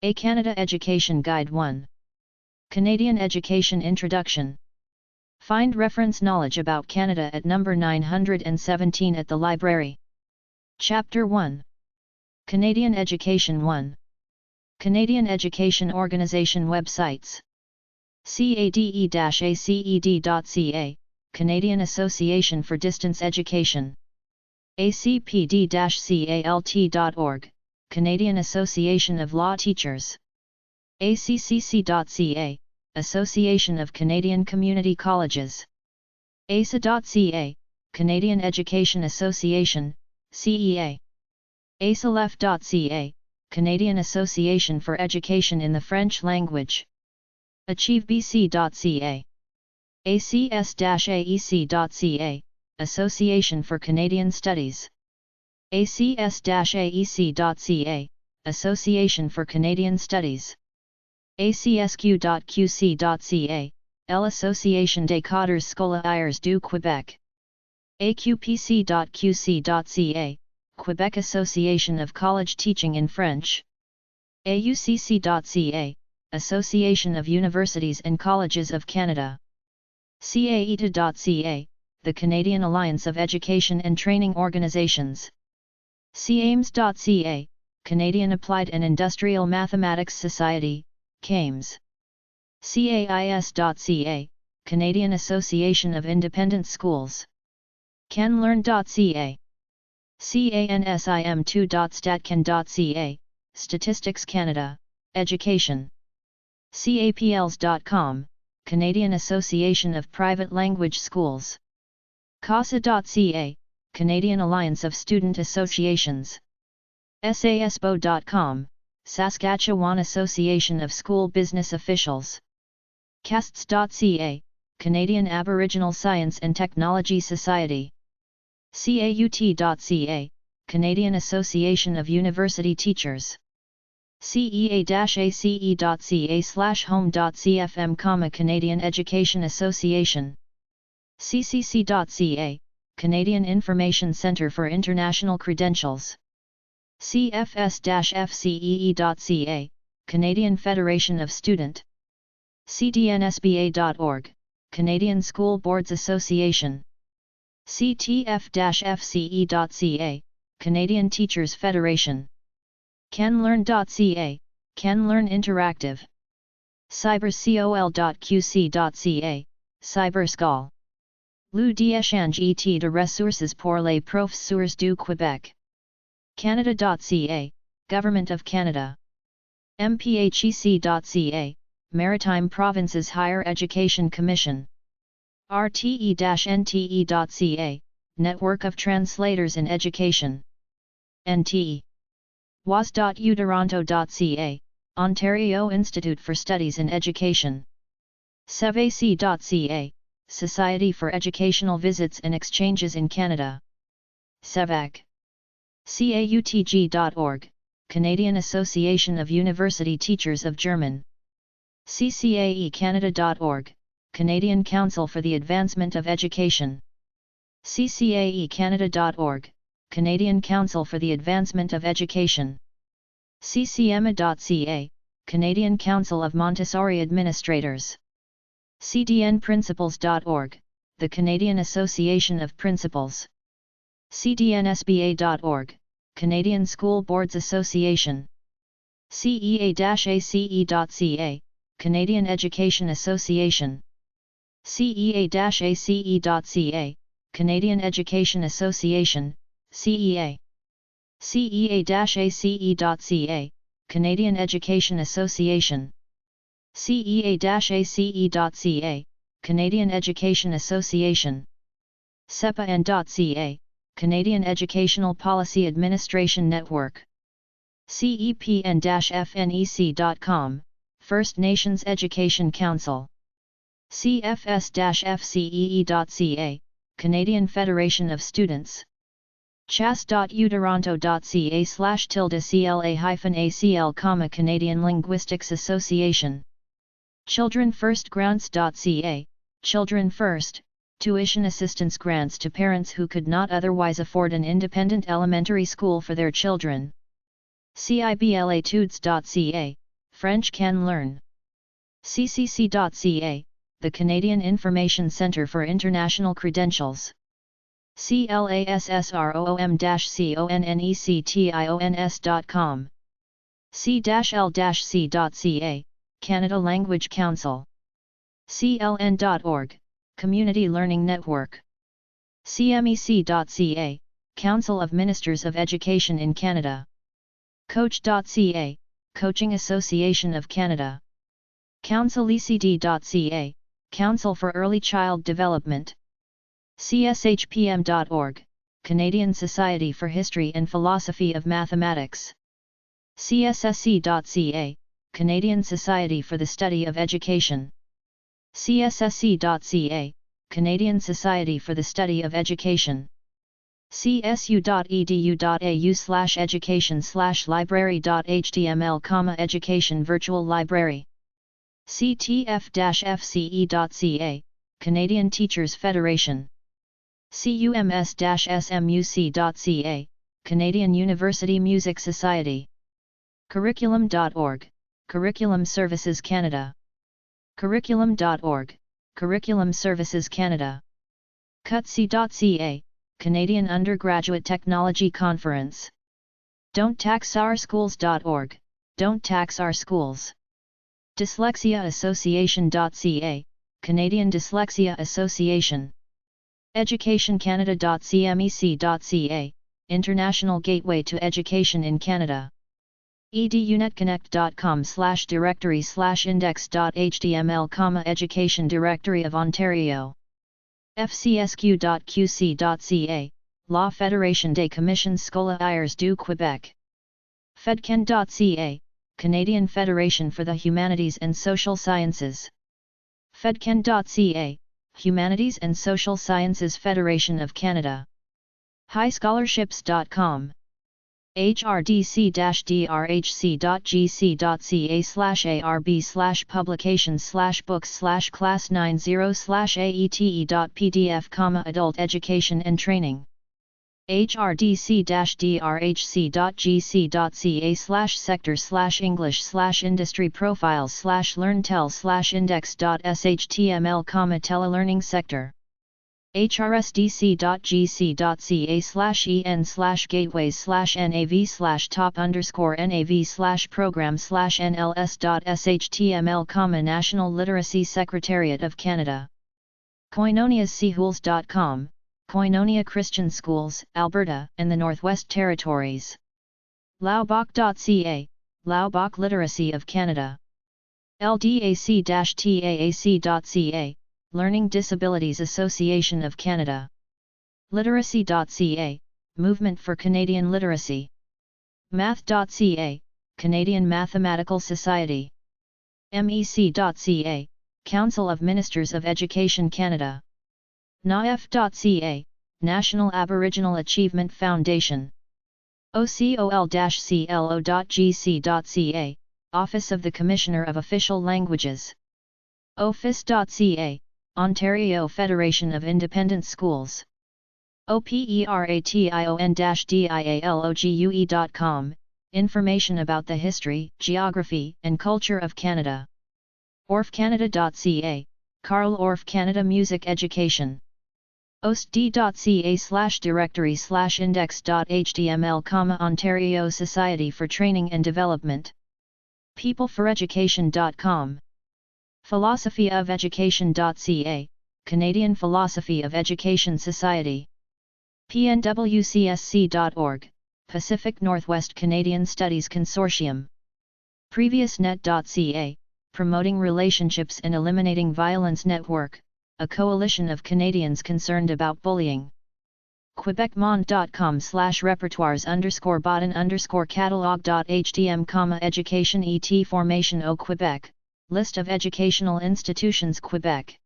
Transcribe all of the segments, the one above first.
A Canada Education Guide 1. Canadian Education Introduction. Find reference knowledge about Canada at number 917 at the library. Chapter 1. Canadian Education 1. Canadian Education Organization websites. CADE-ACED.ca, Canadian Association for Distance Education. ACPD-CALT.org, Canadian Association of Law Teachers. ACCC.ca, Association of Canadian Community Colleges. ASA.ca, Canadian Education Association, CEA. ASALEF.ca, Canadian Association for Education in the French Language. AchieveBC.ca. ACS-AEC.ca, Association for Canadian Studies. ACS-AEC.ca, Association for Canadian Studies. ACSQ.QC.ca, L'Association des cadres scolaires du Québec. AQPC.QC.ca, Quebec Association of College Teaching in French. AUCC.ca, Association of Universities and Colleges of Canada. CAETA.ca, the Canadian Alliance of Education and Training Organizations. CAMES.ca, Canadian Applied and Industrial Mathematics Society, CAMES. CAIS.ca, Canadian Association of Independent Schools. CanLearn.ca. CANSIM2.statcan.ca, Statistics Canada, Education. CAPLs.com, Canadian Association of Private Language Schools. CASA.ca, Canadian Alliance of Student Associations. SASBO.com, Saskatchewan Association of School Business Officials. CASTS.ca, Canadian Aboriginal Science and Technology Society. CAUT.ca, Canadian Association of University Teachers. CEA-ACE.ca/home.cfm, Canadian Education Association. CCC.ca, Canadian Information Centre for International Credentials. CFS-FCEE.ca, Canadian Federation of Student. CDNSBA.org, Canadian School Boards Association. CTF-FCE.ca, Canadian Teachers Federation. CanLearn.ca, CanLearn Interactive. CyberCol.qc.ca, CyberSchool. Le d'échange et de ressources pour les professeurs du Québec. Canada.ca, Government of Canada. MPHEC.ca, Maritime Provinces Higher Education Commission. RTE-NTE.ca, Network of Translators in Education. NTE. was.utoronto.ca, Ontario Institute for Studies in Education. SEVAC.ca, Society for Educational Visits and Exchanges in Canada. SEVAC. CAUTG.org, Canadian Association of University Teachers of German. CCAECanada.org, Canadian Council for the Advancement of Education. CCAECanada.org, Canadian Council for the Advancement of Education. CCMA.ca, Canadian Council of Montessori Administrators. CDNPrincipals.org, the Canadian Association of Principals. CDNSBA.org, Canadian School Boards Association. CEA-ACE.ca, Canadian Education Association. CEA-ACE.ca, Canadian Education Association, CEA. CEA-ACE.ca, Canadian Education Association. CEA-ACE.ca, Canadian Education Association. CEPAN.ca, Canadian Educational Policy Administration Network. CEPN-FNEC.com, First Nations Education Council. CFS-FCEE.ca, Canadian Federation of Students. CHAS.utoronto.ca/CLA-ACL, Canadian Linguistics Association. Children First Grants.ca, Children First, tuition assistance grants to parents who could not otherwise afford an independent elementary school for their children. CIBLAtudes.ca, French can learn. ccc.ca, the Canadian Information Centre for International Credentials. classroom-connections.com. c-l-c.ca, Canada Language Council. cln.org, Community Learning Network. cmec.ca, Council of Ministers of Education in Canada. coach.ca, Coaching Association of Canada. councilecd.ca, Council for Early Child Development. cshpm.org, Canadian Society for History and Philosophy of Mathematics. cssc.ca, Canadian Society for the Study of Education. cssc.ca, Canadian Society for the Study of Education. csu.edu.au/education/library.html, Education Virtual Library. ctf-fce.ca, Canadian Teachers Federation. cums-smuc.ca, Canadian University Music Society. curriculum.org, Curriculum Services Canada. curriculum.org, Curriculum Services Canada. cutc.ca, Canadian Undergraduate Technology Conference. don'ttaxourschools.org, Don't Tax Our Schools. dyslexiaassociation.ca, Canadian Dyslexia Association. educationcanada.cmec.ca, International Gateway to Education in Canada. edunetconnect.com/directory/index.html, Education Directory of Ontario. fcsq.qc.ca, Law Fédération des Commissions Scolaires du Québec. fedcan.ca, Canadian Federation for the Humanities and Social Sciences. fedcan.ca, Humanities and Social Sciences Federation of Canada. highscholarships.com. hrdc-drhc.ca/arb/publications/books/class90/aete.pdf, Adult Education and Training. hrdc-drhc.gc.ca/sector/english/industry profiles/learntel/index.shtml, telelearning sector. hrsdc.gc.ca/en/gateway/nav/program/nls.shtml, National Literacy Secretariat of Canada. koinoniaschools.com, Koinonia Christian Schools, Alberta, and the Northwest Territories. laubach.ca, Laubach Literacy of Canada. ldac-taac.ca, Learning Disabilities Association of Canada. literacy.ca, Movement for Canadian Literacy. math.ca, Canadian Mathematical Society. mec.ca, Council of Ministers of Education Canada. naef.ca, National Aboriginal Achievement Foundation. ocol-clo.gc.ca, Office of the Commissioner of Official Languages. office.ca, Ontario Federation of Independent Schools. operation-dialogue.com, information about the history, geography, and culture of Canada. orfcanada.ca, Carl Orff Canada Music Education. ostd.ca/directory/index.html, Ontario Society for Training and Development. peopleforeducation.com. philosophyofeducation.ca, Canadian Philosophy of Education Society. pnwcsc.org, Pacific Northwest Canadian Studies Consortium. previousnet.ca, Promoting Relationships and Eliminating Violence Network, a coalition of Canadians concerned about bullying. quebecmond.com/repertoires_baden_catalog.htm, Education et Formation au Québec, List of Educational Institutions Quebec.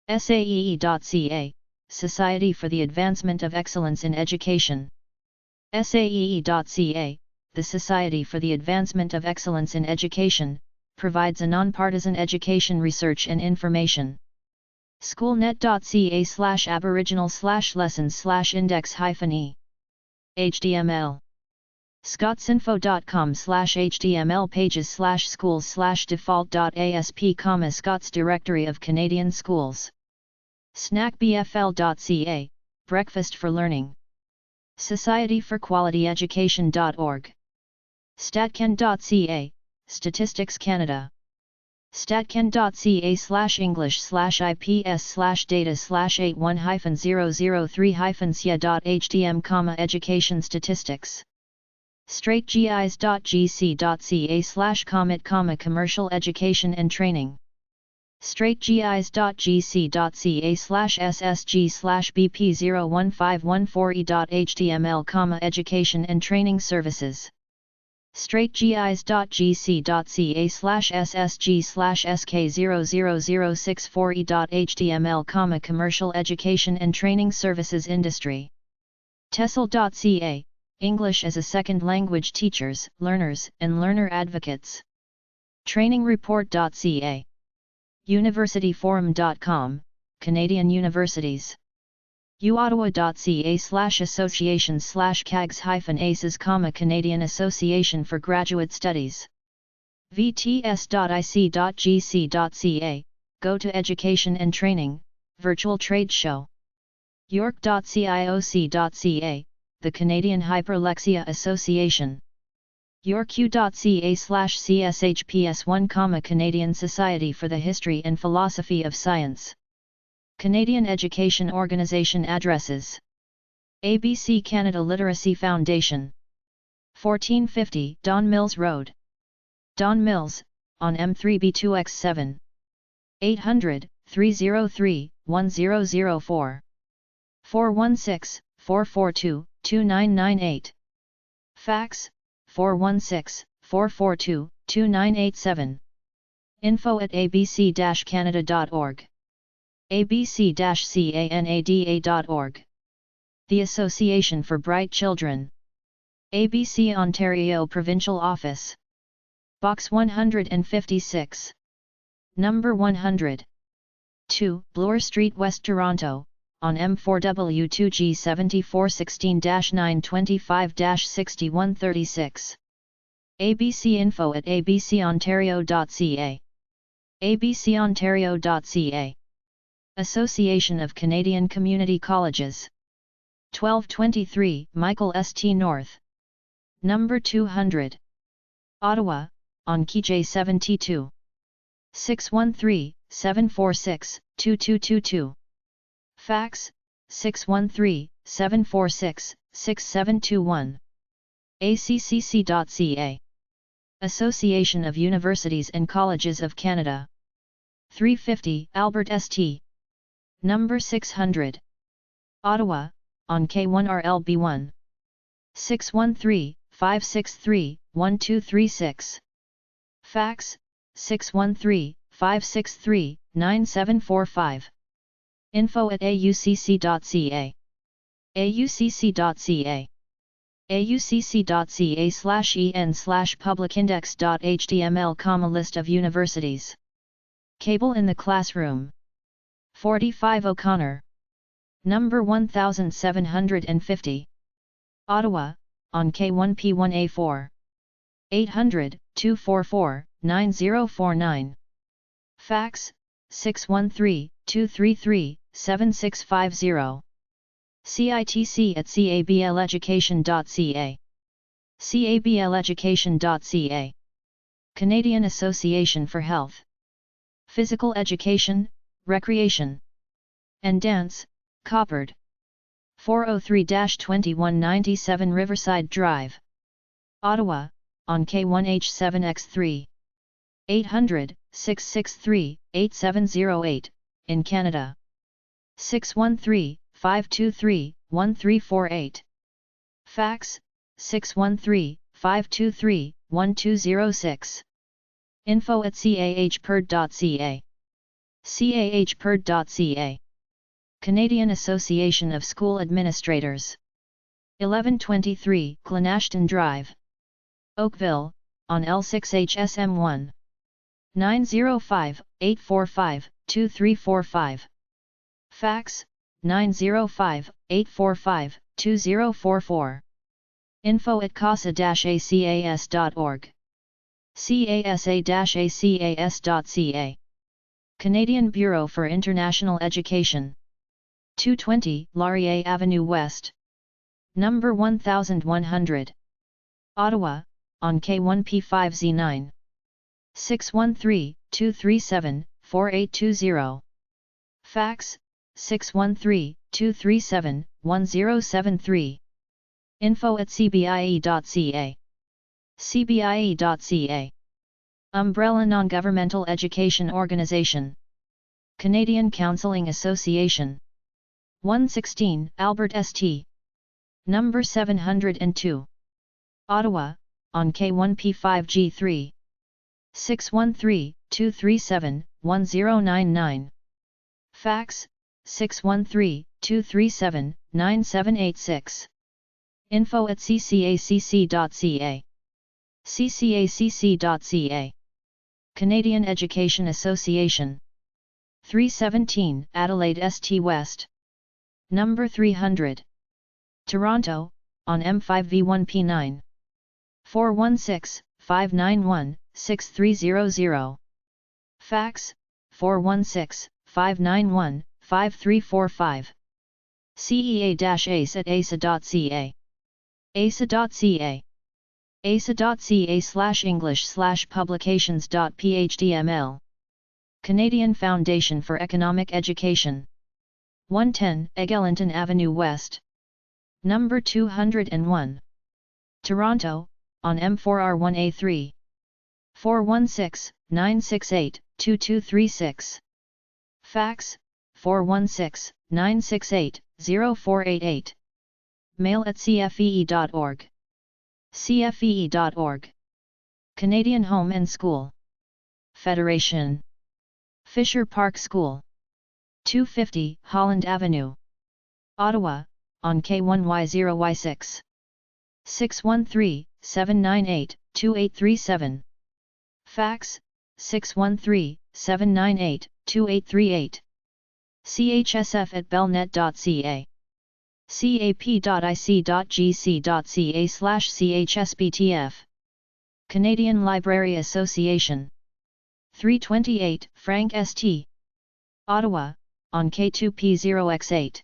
saee.ca, Society for the Advancement of Excellence in Education. saee.ca, the Society for the Advancement of Excellence in Education, provides a nonpartisan education research and information. schoolnet.ca/aboriginal/lessons/index-e. html scotsinfo.com/html pages/schools/default.asp, Scots Directory of Canadian Schools. snackbfl.ca, Breakfast for Learning. Society for Quality Education.org. statcan.ca, Statistics Canada. statcan.ca/english/ip/data/81-003-sia.htm, Education Statistics. straightgis.gc.ca/comet, Commercial Education and Training. straightgis.gc.ca/ssg/bp01514e.html, Education and Training Services. straightgis.gc.ca/ssg/sk00064e.html, Commercial Education and Training Services Industry. TESOL.ca, English as a Second Language Teachers, Learners, and Learner Advocates. trainingreport.ca. universityforum.com, Canadian Universities. uottawa.ca/associations/cags-aces, Canadian Association for Graduate Studies. vts.ic.gc.ca, Go to Education and Training, Virtual Trade Show. york.cioc.ca, the Canadian Hyperlexia Association. yorku.ca/cshps1, Canadian Society for the History and Philosophy of Science. Canadian Education Organization addresses. ABC Canada Literacy Foundation. 1450 Don Mills Road, Don Mills, on M3B2X7. 800-303-1004. 416-442-2998. Fax, 416-442-2987. info@abc-canada.org. abc-canada.org. The Association for Bright Children. ABC Ontario Provincial Office. Box 156. Number 100. 2 Bloor Street, West Toronto, on M4W2G7416-925-6136. abcinfo@abcontario.ca. abcontario.ca. Association of Canadian Community Colleges. 1223 Michael St. North. Number 200. Ottawa, on Key 72. 613-746-2222. Fax, 613-746-6721. accc.ca. Association of Universities and Colleges of Canada. 350 Albert St. Number 600. Ottawa, on K1RLB1. 613-563-1236. Fax, 613-563-9745. info@aucc.ca. aucc.ca. aucc.ca/en/publicindex.html, List of universities. Cable in the Classroom. 45 O'Connor. Number 1750. Ottawa, on K1P1A4. 800-244-9049. Fax, 613-233-7650. CITC@cableducation.ca. cableducation.ca. Canadian Association for Health, Physical Education, Recreation, and Dance, Coppard. 403-2197 Riverside Drive, Ottawa, on K1H7X3. 800-663-8708, in Canada. 613-523-1348. Fax, 613-523-1206. info@cahperd.ca. cahperd.ca. Canadian Association of School Administrators. 1123 Glenashton Drive, Oakville, on L6HSM1. 905-845-2345. Fax, 905-845-2044. info@casa-acas.org. casa-acas.ca. Canadian Bureau for International Education. 220 Laurier Avenue West. Number 1100. Ottawa, on K1P5Z9. 613-237-4820. Fax, 613-237-1073. info@cbie.ca. cbie.ca. Umbrella Non-Governmental Education Organization. Canadian Counselling Association. 116 Albert St. Number 702. Ottawa, on K1P5G3. 613-237-1099. Fax, 613-237-9786. info@ccacc.ca. ccacc.ca. Canadian Education Association. 317 Adelaide St. West. Number 300. Toronto, on M5V1P9. 416-591-6300. Fax, 416-591-5345. CEA-ACE@asa.ca. asa.ca. asa.ca/english/publications.phdml. Canadian Foundation for Economic Education. 110 Eglinton Avenue West. Number 201. Toronto, on M4R1A3. 416-968-2236. Fax, 416-968-0488. Mail at cfee.org. cfee.org. Canadian Home and School Federation. Fisher Park School. 250 Holland Avenue. Ottawa, on K1Y0Y6. 613-798-2837. Fax, 613-798-2838. chsf@bellnet.ca. cap.ic.gc.ca/chsbtf. Canadian Library Association. 328 Frank St. Ottawa, on K2P0X8.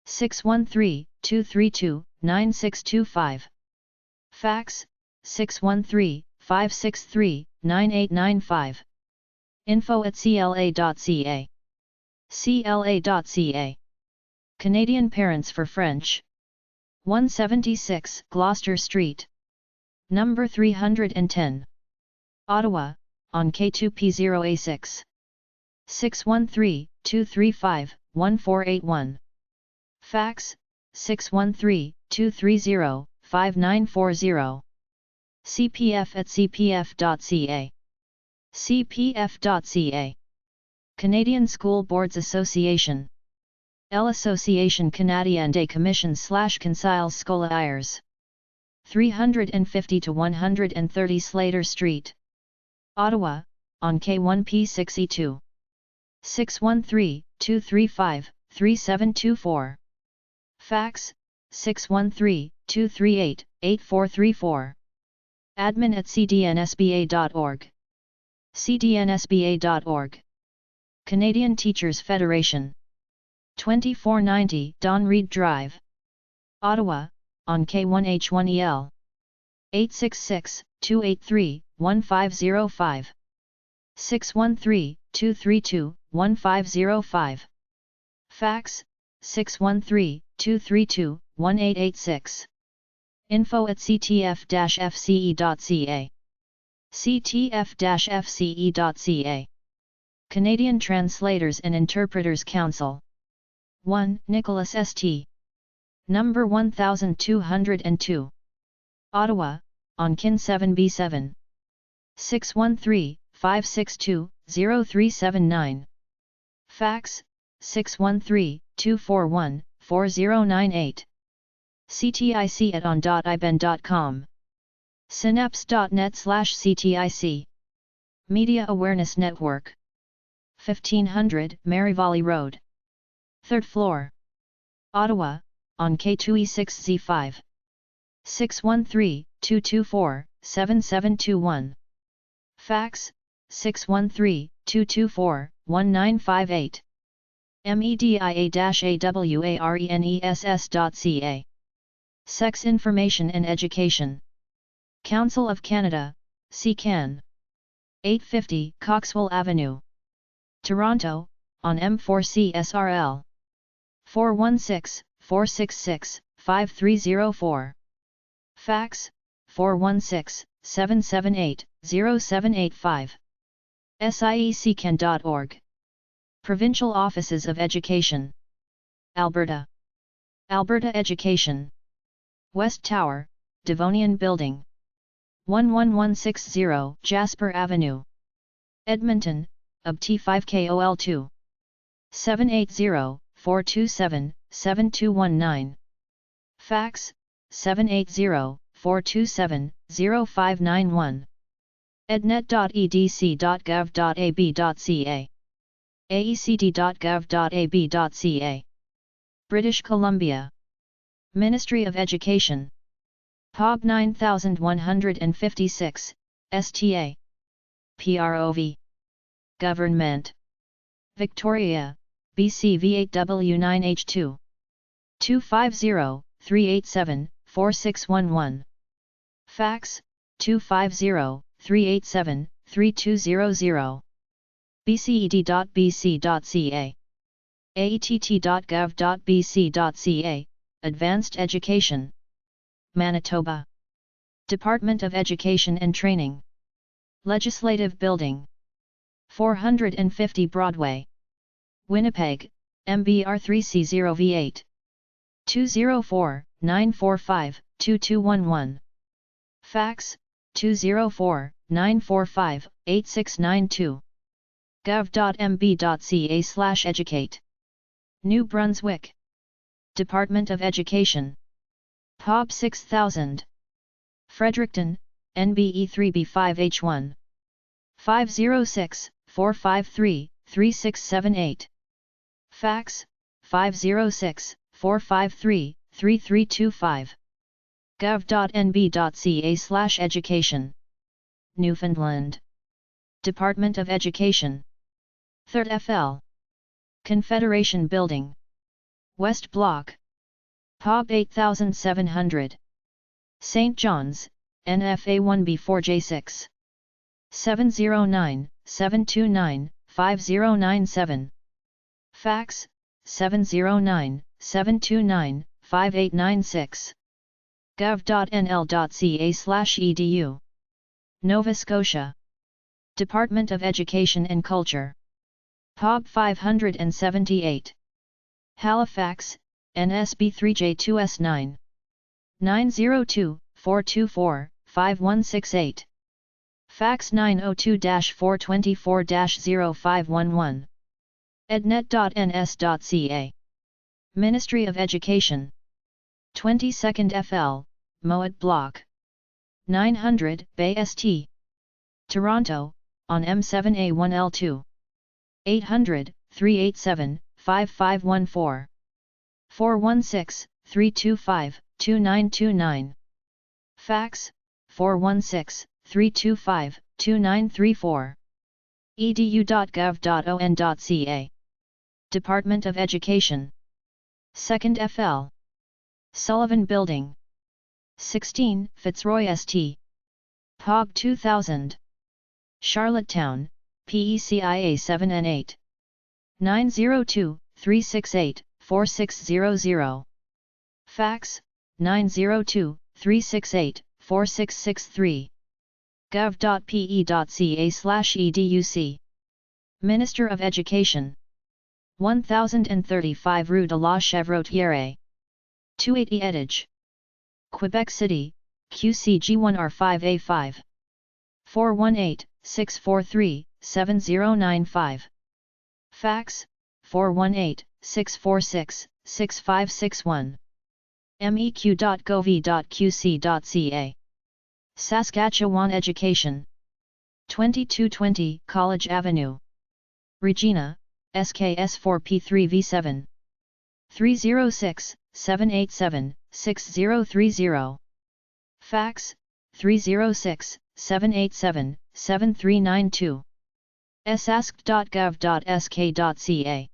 613-232-9625. Fax, 613-563-9895. info@cla.ca. cla.ca. Canadian Parents for French. 176 Gloucester Street. Number 310. Ottawa, on K2P0A6. 613-235-1481. Fax, 613-230-5940. cpf@cpf.ca. cpf.ca. Canadian School Boards Association. L'Association Canadienne des Commissions/Conseils Scolaires. 350-130 Slater Street. Ottawa, on K1P6E2. 613-235-3724. Fax, 613-238-8434. admin@cdnsba.org. cdnsba.org. Canadian Teachers Federation. 2490 Don Reed Drive. Ottawa, on K1H1EL. 866-283-1505. 613-232-1505. Fax, 613-232-1886. info@ctf-fce.ca. ctf-fce.ca. Canadian Translators and Interpreters Council. 1 Nicholas St. Number 1202. Ottawa, on KIN 7B7. 613-562-0379. Fax, 613-241-4098. ctic@on.iben.com. synapse.net/ctic. Media Awareness Network. 1500 Mary Valley Road. 3rd floor. Ottawa, on K2E6Z5. 613-224-7721. Fax, 613-224-1958. media-awareness.ca. Sex Information and Education. Council of Canada, CCAN. 850 Coxwell Avenue, Toronto, on M4 CSRL. 416-466-5304. Fax, 416-778-0785. sieccan.org. Provincial Offices of Education. Alberta. Alberta Education. West Tower, Devonian Building. 11160 Jasper Avenue. Edmonton, UB T5KOL2. 780-427-7219. Fax, 780-427-0591. ednet.edc.gov.ab.ca. aect.gov.ab.ca. British Columbia. Ministry of Education. POB 9156, STA. PROV. Government. Victoria, BC V8W9H2. 250-387-4611. Fax, 250-387-3200. bced.bc.ca. aett.gov.bc.ca, Advanced Education. Manitoba. Department of Education and Training. Legislative Building. 450 Broadway. Winnipeg, MBR3C0V8. 204-945-2211. Fax, 204-945-8692. gov.mb.ca/educate. New Brunswick. Department of Education. POB 6000. Fredericton, NBE3B5H1. 506-453-3678. Fax, 506-453-3325. gov.nb.ca/education. Newfoundland. Department of Education. 3rd FL. Confederation Building. West Block. POB 8700. St. John's, NFA 1B4J6. 709-729-5097. Fax, 709-729-5896. gov.nl.ca/edu. Nova Scotia. Department of Education and Culture. POB 578. Halifax, NSB 3J2S9. 902-424-5168. Fax 902-424-0511. ednet.ns.ca. Ministry of Education. 22nd FL, Moat Block. 900 Bay St. Toronto, on M7A1L2. 800-387-5514. 416-325-2929. Fax, 416-325-2934. edu.gov.on.ca. Department of Education. 2nd FL. Sullivan Building. 16 Fitzroy St. POB 2000. Charlottetown, PECIA 7N8. 902-368-4600. Fax, 902-368-4663. gov.pe.ca/educ. Minister of Education. 1035 Rue de la Chevrotière. 280 Edige. Quebec City, QCG1R5A5. 418-643-7095. Fax, 418-646-6561. meq.gov.qc.ca. Saskatchewan Education. 2220 College Avenue. Regina, SKS4P3V7. 306-787-6030. Fax 306-787-7392. sask.gov.sk.ca.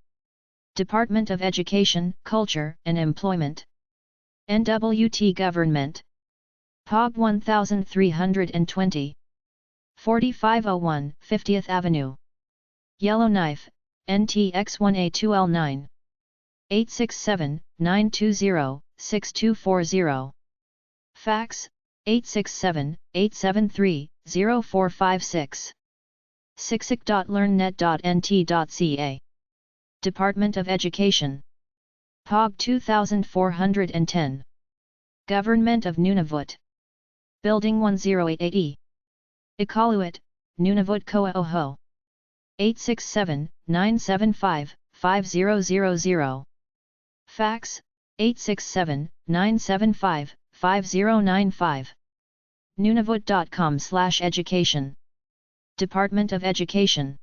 Department of Education, Culture and Employment. NWT Government. POG 1320. 4501 50th Avenue. Yellowknife, NTX1A2L9. 867-920-6240. Fax 867-873-0456. sixic.learnnet.nt.ca. Department of Education. POG 2410. Government of Nunavut. Building 1088E. Iqaluit, Nunavut Koa Oho. 867-975-5000. Fax 867-975-5095. Nunavut.com/education. Department of Education.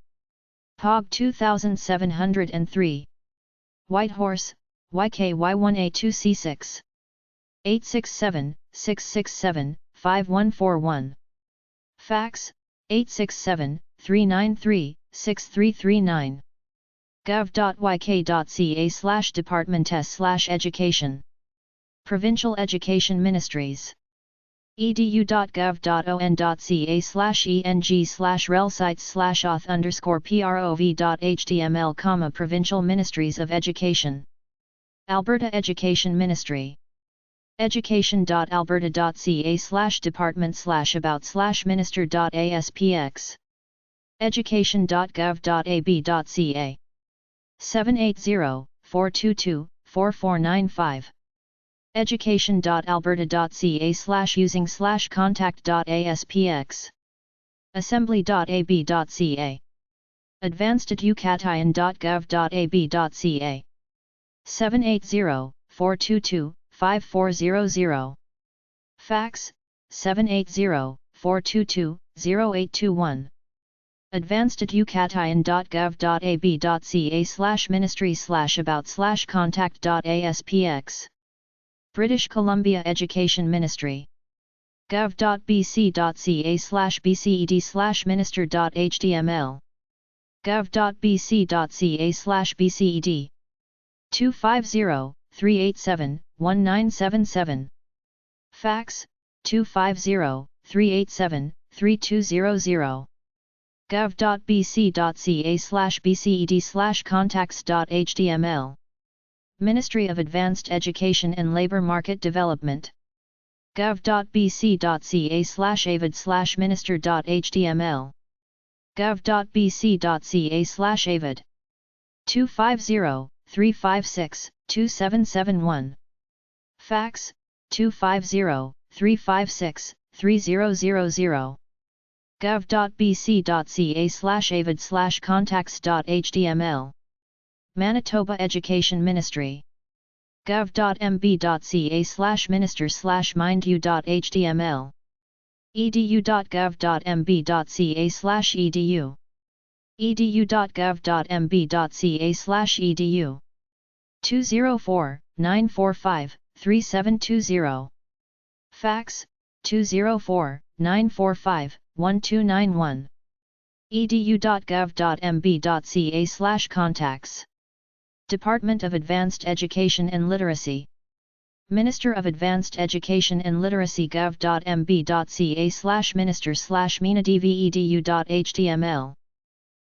POG 2703. Whitehorse, YKY1A2C6. 867-667-5141. Fax 867-393-6339. gov.yk.ca/departments/education. Provincial Education Ministries. edu.gov.on.ca/eng/relsites/auth_prov.html, Provincial Ministries of Education. Alberta Education Ministry. education.alberta.ca/department/about/minister.aspx. education.gov.ab.ca. 780-422-4495. education.alberta.ca/using/contact.aspx. assembly.ab.ca. advancededucation.gov.ab.ca. 780-422-5400. Fax 780-422-0821. advancededucation.gov.ab.ca/ministry/about/contact.aspx. British Columbia Education Ministry. gov.bc.ca/bced/minister.html. gov.bc.ca/bced. 250-387-1977. Fax 250-387-3200. gov.bc.ca/bced/contacts.html. Ministry of Advanced Education and Labour Market Development. gov.bc.ca/avid/minister.html. gov.bc.ca/avid. 250-356-2771. Fax 250-356-3000. gov.bc.ca/avid/contacts.html. Manitoba Education Ministry. gov.mb.ca/minister/mindu.html. edu.gov.mb.ca/edu. edu.gov.mb.ca/edu. 204-945-3720. Fax 204-945-1291. edu.gov.mb.ca/contacts. Department of Advanced Education and Literacy. Minister of Advanced Education and Literacy. gov.mb.ca/minister/minadvedu.html.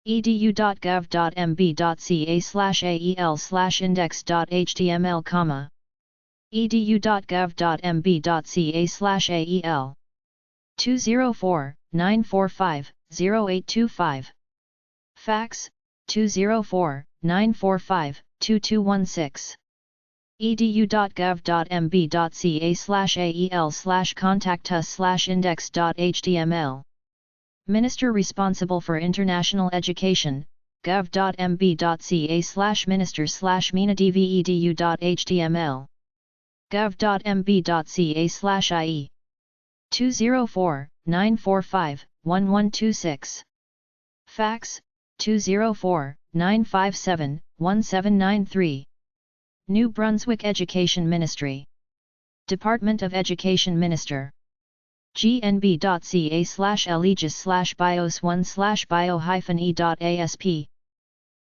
edu.gov.mb.ca/ael/index.html, edu.gov.mb.ca/ael. 204-945-0825. Fax 204-945-2216. edu.gov.mb.ca/ael/contactus/index.html. Minister responsible for international education, gov.mb.ca/minister/minadvedu.html. gov.mb.ca/ie. 204-945-1126. Fax 204-957-1793. New Brunswick Education Ministry. Department of Education Minister. gnb.ca/allegius/bios1/bio-e.asp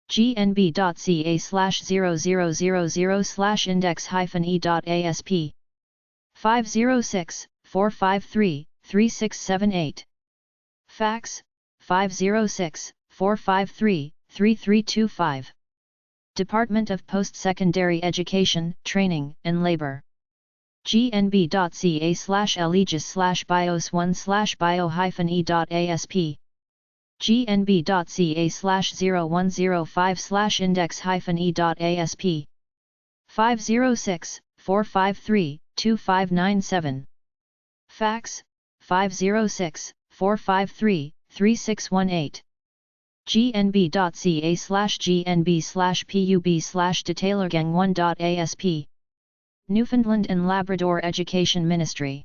gnb.ca/0000/index-e.asp 506-453-3678 Fax 506-453-3325 Department of Post-Secondary Education, Training and Labor gnb.ca/allegius/bios1/bio-e.asp gnb.ca/0105/index-e.asp 506-453-2597 Fax 506-453-3618 gnb.ca/gnb/pub/detailergang1.asp Newfoundland and Labrador Education Ministry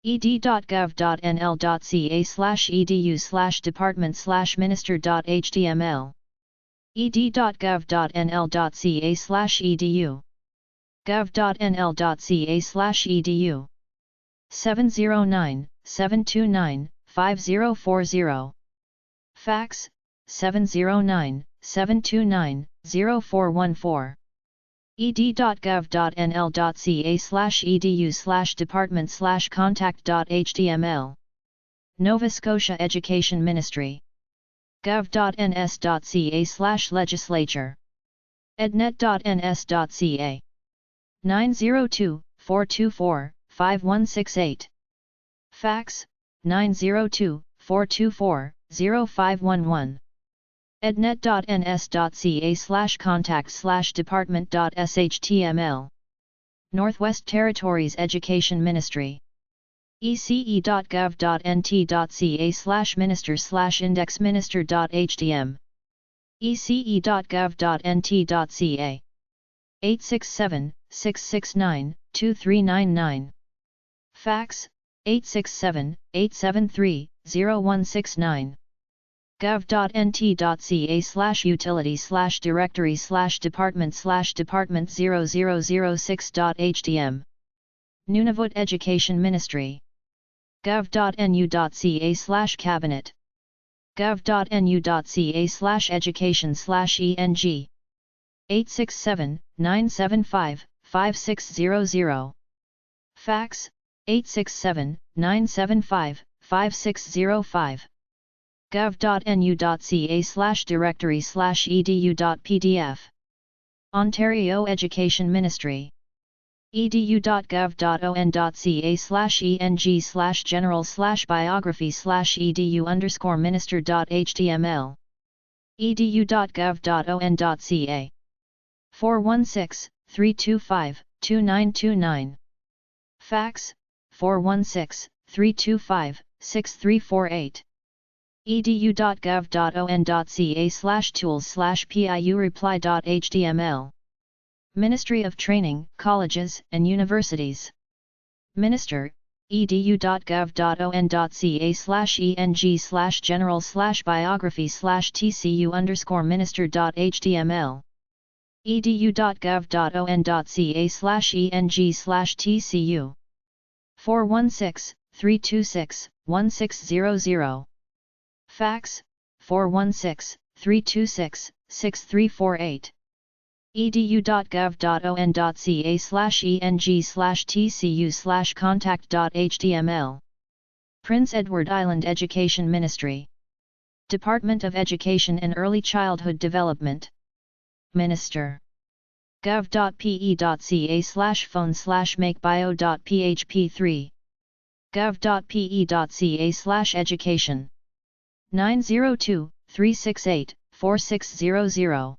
ed.gov.nl.ca/edu/department/minister.html ed.gov.nl.ca/edu gov.nl.ca/edu 709-729-5040 Fax 709-729-0414 ed.gov.nl.ca/edu/department/contact.html Nova Scotia Education Ministry gov.ns.ca/legislature ednet.ns.ca 902-424-5168 Fax 902-424-0511 ednet.ns.ca/contact/department.shtml Northwest Territories Education Ministry ece.gov.nt.ca/minister/index-minister.htm ece.gov.nt.ca 867-669-2399 Fax 867-873-0169 gov.nt.ca/utility/directory/department/department0006.htm Nunavut Education Ministry gov.nu.ca/cabinet gov.nu.ca/education/eng 867-975-5600 Fax 867-975-5605 gov.nu.ca/directory/edu.pdf Ontario Education Ministry edu.gov.on.ca/eng/general/biography/edu_minister.html edu.gov.on.ca 416-325-2929 Fax 416-325-6348 edu.gov.on.ca/tools/piureply.html Ministry of Training, Colleges and Universities Minister edu.gov.on.ca/eng/general/biography/tcu_minister.html edu.gov.on.ca/eng/tcu 416-326-1600 Fax 416-326-6348 edu.gov.on.ca/eng/tcu/contact.html Prince Edward Island Education Ministry Department of Education and Early Childhood Development Minister gov.pe.ca/phone/makebio.php3 gov.pe.ca/education 902-368-4600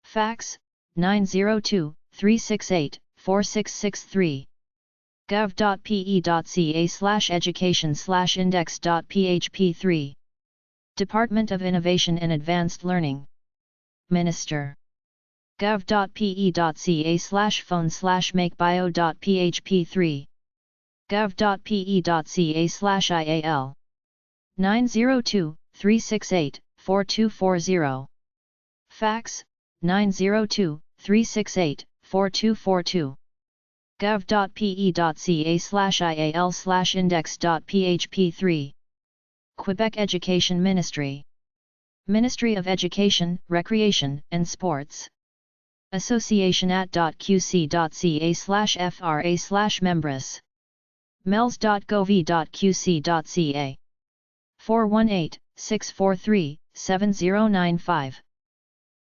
Fax 902-368-4663 gov.pe.ca/education/index.php3 Department of Innovation and Advanced Learning Minister gov.pe.ca/phone/makebio.php3 gov.pe.ca/ial 902-368-4240 Fax 902-368-4242 gov.pe.ca/ial/index.php3 Quebec Education Ministry. Ministry of Education, Recreation and Sports. association@.qc.ca/fra/membres. mels.gov.qc.ca 418-643-7095.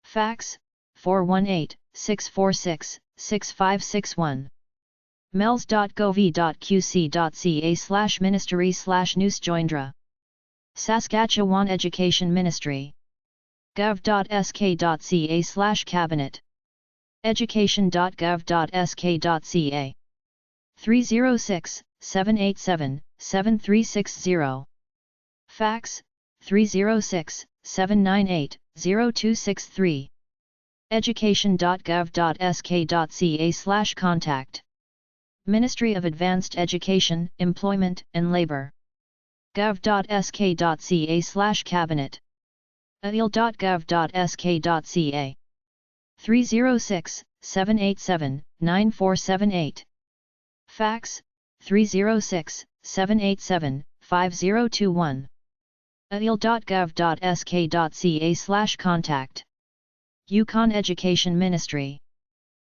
Fax 418-646-6561. mels.gov.qc.ca/ministry/newsjoindra. Saskatchewan Education Ministry. gov.sk.ca/cabinet. education.gov.sk.ca 306-787-7360. Fax 306-798-0263. education.gov.sk.ca/contact. Ministry of Advanced Education, Employment and Labor. gov.sk.ca/cabinet. ail.gov.sk.ca 306-787-9478. Fax 306-787-5021. ail.gov.sk.ca/contact. Yukon Education Ministry.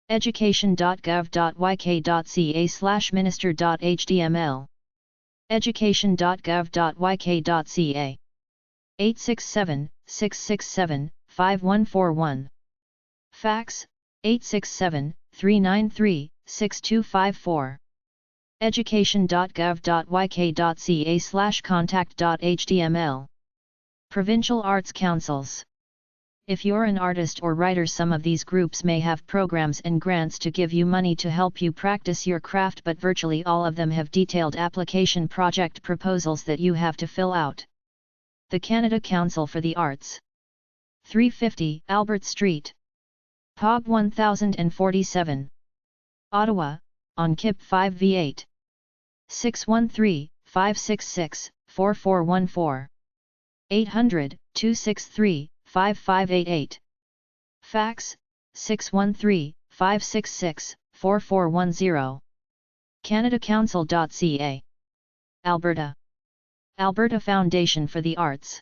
education.gov.yk.ca/minister.html. education.gov.yk.ca 867-667-5141. Fax 867-393-6254. education.gov.yk.ca/contact.html. Provincial Arts Councils. If you're an artist or writer, some of these groups may have programs and grants to give you money to help you practice your craft, but virtually all of them have detailed application project proposals that you have to fill out. The Canada Council for the Arts. 350 Albert Street. POG 1047. Ottawa, on KIP 5v8. 613-566-4414. 800-263-5588. Fax 613-566-4410. CanadaCouncil.ca. Alberta. Alberta Foundation for the Arts.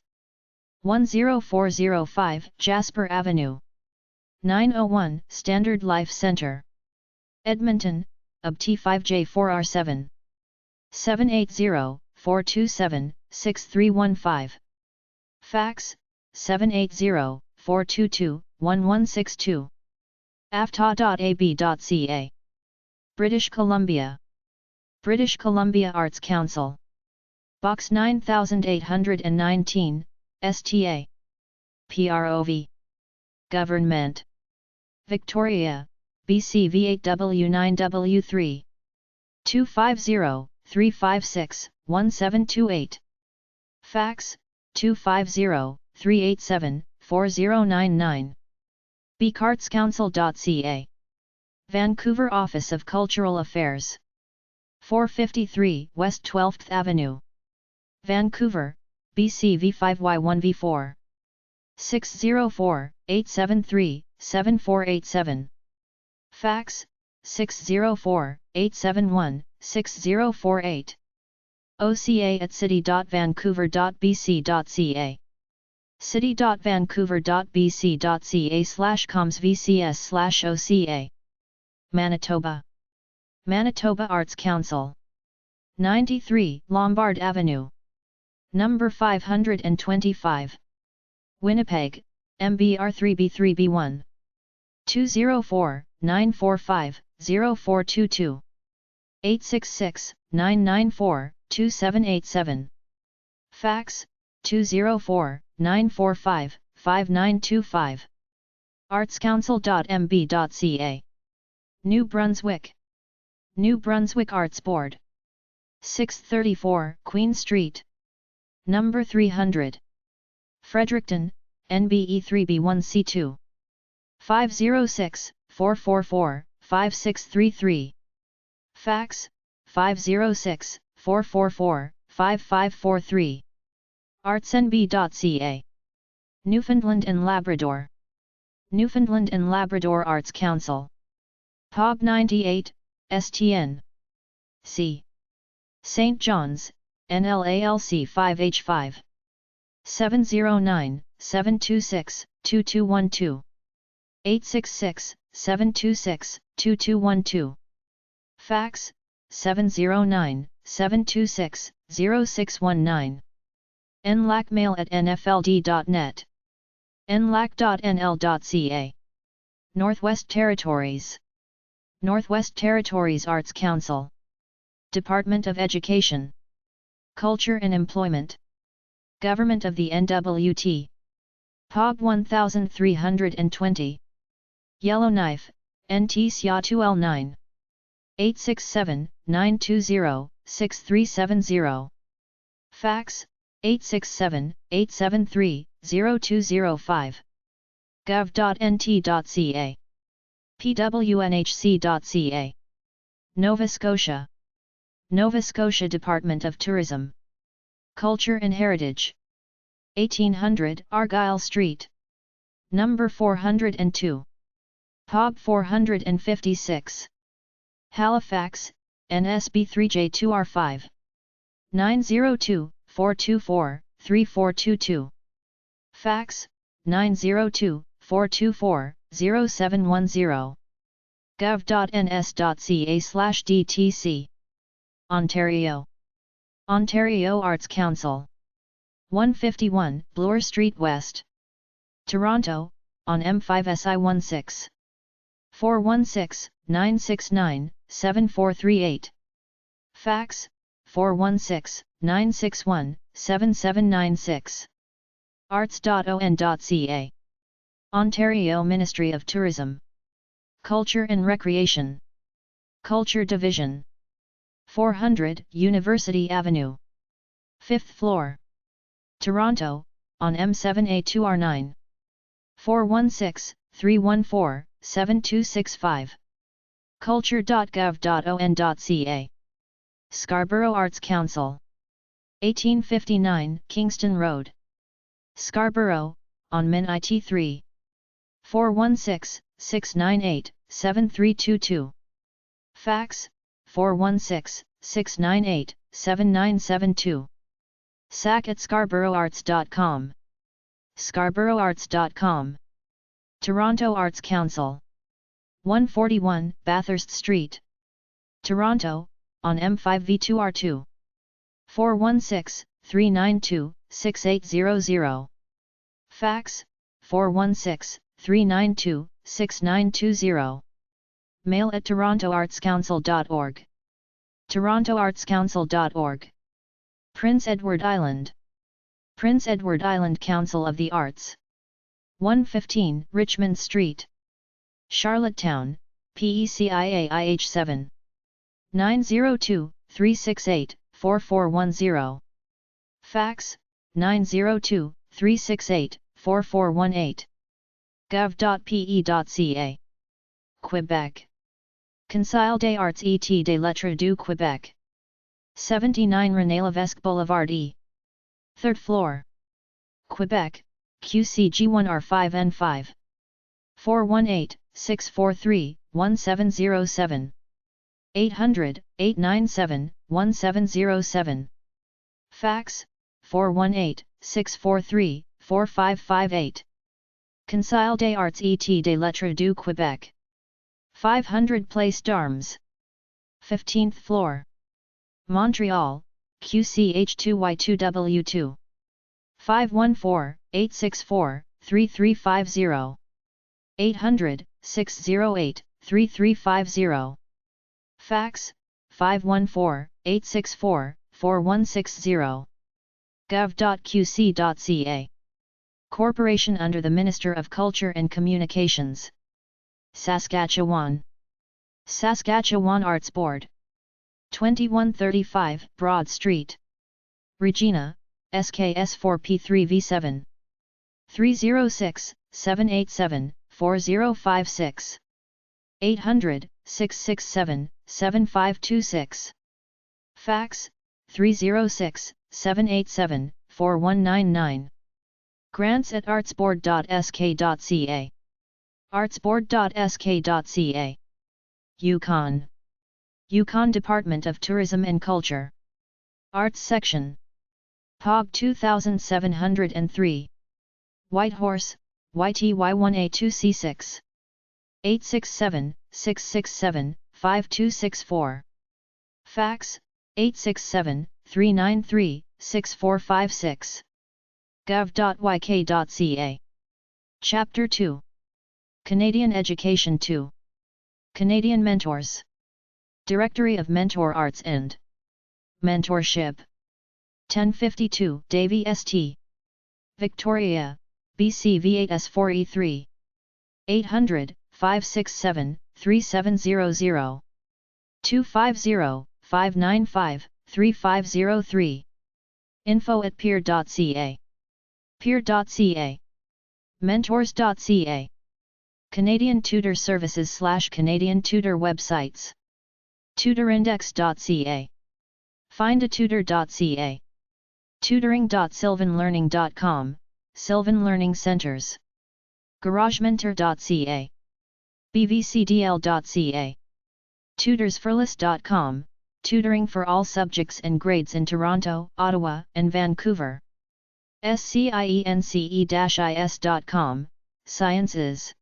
10405 Jasper Avenue. 901 Standard Life Centre. Edmonton, UB T5J4R7. 780-427-6315. Fax 780-422-1162. afta.ab.ca. British Columbia. British Columbia Arts Council. Box 9819, STA. PROV. Government. Victoria, BC V8W9W3. 250-356-1728. Fax 250-387-4099. beacartscouncil.ca. Vancouver Office of Cultural Affairs. 453 West 12th Avenue. Vancouver, BC V5Y1V4. 604-873-7487. Fax 604-871-6048. oca@city.vancouver.bc.ca. city.vancouver.bc.ca/comsvcs/oca. Manitoba. Manitoba Arts Council. 93 Lombard Avenue. Number 525. Winnipeg, MBR3B3B1. 204-945-0422. 866-994-2787. Fax 204-945-5925. artscouncil.mb.ca. New Brunswick. New Brunswick Arts Board. 634 Queen Street. Number 300. Fredericton, NBE3B1C2. 506-444-5633. Fax 506-444-5543. artsnb.ca. Newfoundland and Labrador. Newfoundland and Labrador Arts Council. POG 98, STN. C. St. John's, NLALC 5H5. 709-726-2212. 866-726-2212. Fax, 709-726-0619. nlacmail@nfld.net. nlac.nl.ca. Northwest Territories. Northwest Territories Arts Council. Department of Education, Culture and Employment. Government of the NWT. POB 1320. Yellowknife, NT SIA 2L9. 867-920-6370. Fax, 867-873-0205. gov.nt.ca. pwnhc.ca. Nova Scotia. Nova Scotia Department of Tourism, Culture and Heritage. 1800 Argyle Street. Number 402. POB 456. Halifax, NSB 3J2R5. 902-424-3422. Fax, 902-424-0710. gov.ns.ca/dtc. Ontario. Ontario Arts Council. 151 Bloor Street West. Toronto, on M5SI16. 416-969-7438. Fax, 416-961-7796. arts.on.ca. Ontario Ministry of Tourism, Culture and Recreation. Culture Division. 400 University Avenue. 5th floor. Toronto, on M7A2R9. 416-314-7265. culture.gov.on.ca. Scarborough Arts Council. 1859 Kingston Road. Scarborough, on Min IT3. 416-698-7322. Fax, 416-698-7972. sac@scarborougharts.com. scarborougharts.com. Toronto Arts Council. 141 Bathurst Street. Toronto, on M5V2R2. 416-392-6800. Fax, 416-392-6920. Mail at torontoartscouncil.org. torontoartscouncil.org. Prince Edward Island. Prince Edward Island Council of the Arts. 115 Richmond Street. Charlottetown, PECIAIH7. 902-368-4410. Fax, 902-368-4418. gov.pe.ca. Quebec. Conseil des Arts et des Lettres du Québec. 79 René Lévesque Boulevard E. 3rd floor. Quebec, QCG1R5N5. 418-643-1707. 800-897-1707. Fax, 418-643-4558. Conseil des Arts et des Lettres du Québec. 500 Place d'Armes. 15th floor. Montreal, QCH2Y2W2. 514-864-3350. 800-608-3350. Fax, 514-864-4160. gov.qc.ca. Corporation under the Minister of Culture and Communications. Saskatchewan. Saskatchewan Arts Board. 2135 Broad Street. Regina, SKS4P3V7. 306-787-4056. 800-667-7526. Fax, 306-787-4199. grants@artsboard.sk.ca. artsboard.sk.ca. Yukon. Yukon Department of Tourism and Culture. Arts Section. epub 2703. Whitehorse, YTY1A2C6. 867-667-5264. Fax, 867-393-6456. gov.yk.ca. Chapter 2. Canadian Education 2. Canadian Mentors. Directory of Mentor Arts and Mentorship. 1052 Davie St. Victoria, BC V8S4E3. 800-567-3700. 250-595-3503. info@peer.ca. peer.ca. mentors.ca. Canadian Tutor Services / Canadian Tutor Websites. tutorindex.ca. findatutor.ca. tutoring.sylvanlearning.com, Sylvan Learning Centers. garagementor.ca. bvcdl.ca. tutorsforlist.com, tutoring for all subjects and grades in Toronto, Ottawa, and Vancouver. science-is.com, Sciences.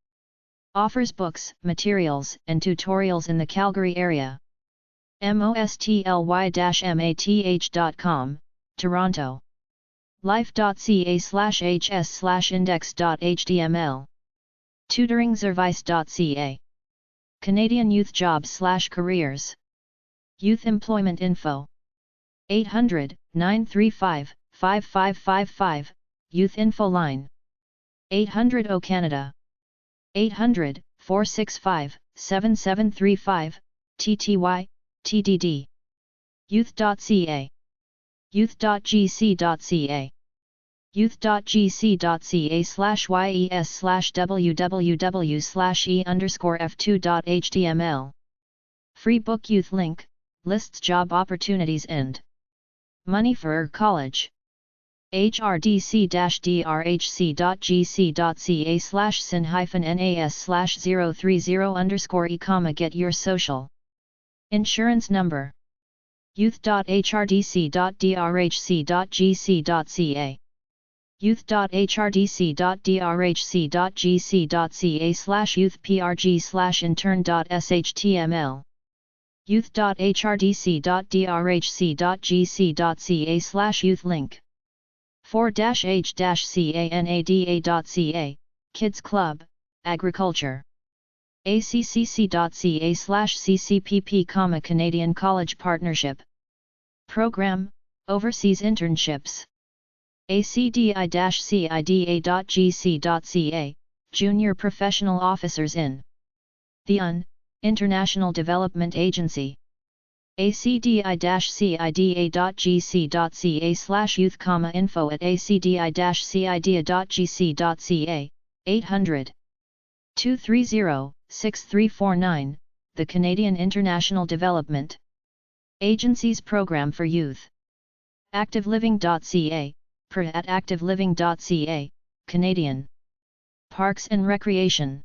Offers books, materials, and tutorials in the Calgary area. mostly-math.com, Toronto. life.ca/hs/index.html. tutoringservice.ca. Canadian Youth Jobs / Careers. Youth Employment Info. 800-935-5555, Youth Info Line. 800 O Canada. 800-465-7735, TTY, TDD. youth.ca. youth.gc.ca. youth.gc.ca/yes/www/e_f2.html. Free book Youth link, lists job opportunities and money for college. hrdc-drhc.ca/sin-nas/030 get your social insurance number. youth.hrdc.drhc.gc.ca. youth.hrdc.drhc.gc.ca/youthprg/intern.shtml. youth.hrdc.drhc.gc.ca/youthlink. 4-h-canada.ca, Kids Club, Agriculture. accc.ca/ccpp, Canadian College Partnership Program, Overseas Internships. acdi-cida.gc.ca, Junior Professional Officers in the UN, International Development Agency. acdi-cida.gc.ca/youth, info@acdi-cida.gc.ca, 800 230-6349, the Canadian International Development Agency's Program for Youth. activeliving.ca, per@activeliving.ca, Canadian Parks and Recreation.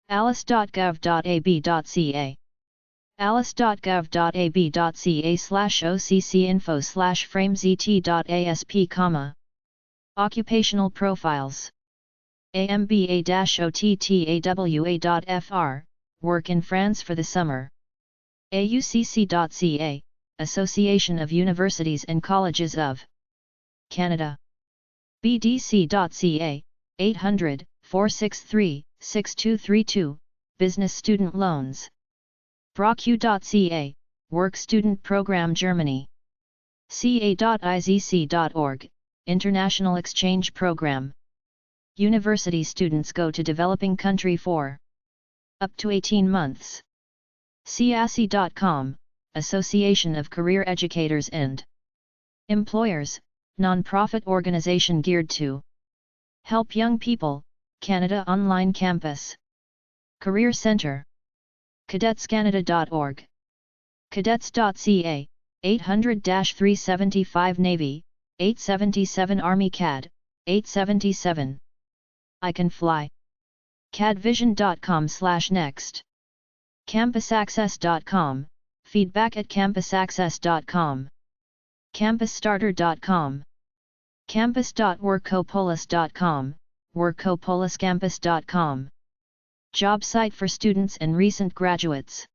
alice.gov.ab.ca. alice.gov.ab.ca/occinfo/framezet.asp, Occupational Profiles. amba-ottawa.fr, work in France for the summer. aucc.ca, Association of Universities and Colleges of Canada. bdc.ca, 800-463-6232, Business Student Loans. brocu.ca, Work Student Program Germany. ca.izc.org, International Exchange Program. University students go to developing country for up to 18 months. CASI.com, Association of Career Educators and Employers, non-profit organization geared to help young people, Canada Online Campus. Career Centre. cadetscanada.org. cadets.ca, 800-375 Navy, 877 Army CAD, 877. I Can Fly. cadvision.com/next. campusaccess.com, feedback@campusaccess.com, campusstarter.com, campus.workopolis.com, workopoliscampus.com. Job site for students and recent graduates.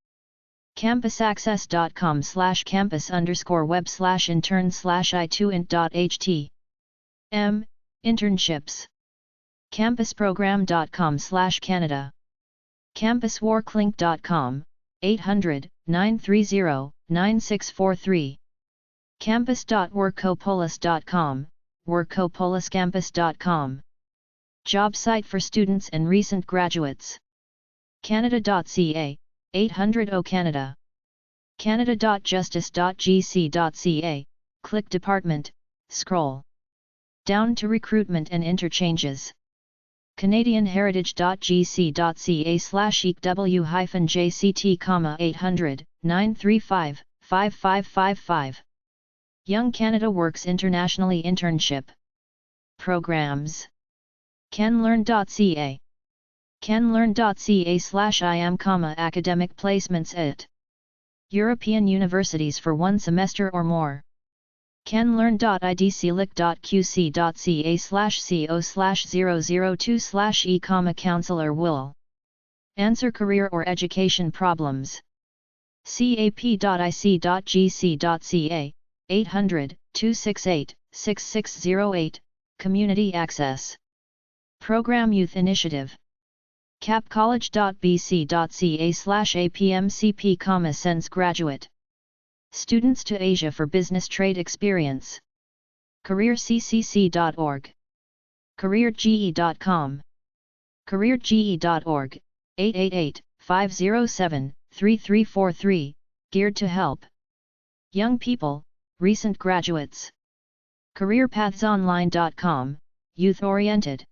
campusaccess.com/campus_web/intern/i2int.ht. Internships. campusprogram.com/Canada. campusworklink.com, 800-930-9643. campus.workopolis.com, workopoliscampus.com. Job site for students and recent graduates. canada.ca, 800 Canada. canada.justice.gc.ca, click Department, scroll down to Recruitment and Interchanges. canadianheritage.gc.ca/eqw-jct, 800-935-5555. Young Canada Works Internationally Internship Programs. canlearn.ca. canlearn.ca/iam, academic placements at European universities for 1 semester or more. canlearn.idclick.qc.ca/co/002/e, counselor will answer career or education problems. cap.ic.gc.ca, 800-268-6608, community access program youth initiative. capcollege.bc.ca/apmcp, sends graduate students to Asia for business trade experience. careerccc.org. careerge.com. careerge.org, 888-507-3343, geared to help young people, recent graduates. careerpathsonline.com, youth-oriented.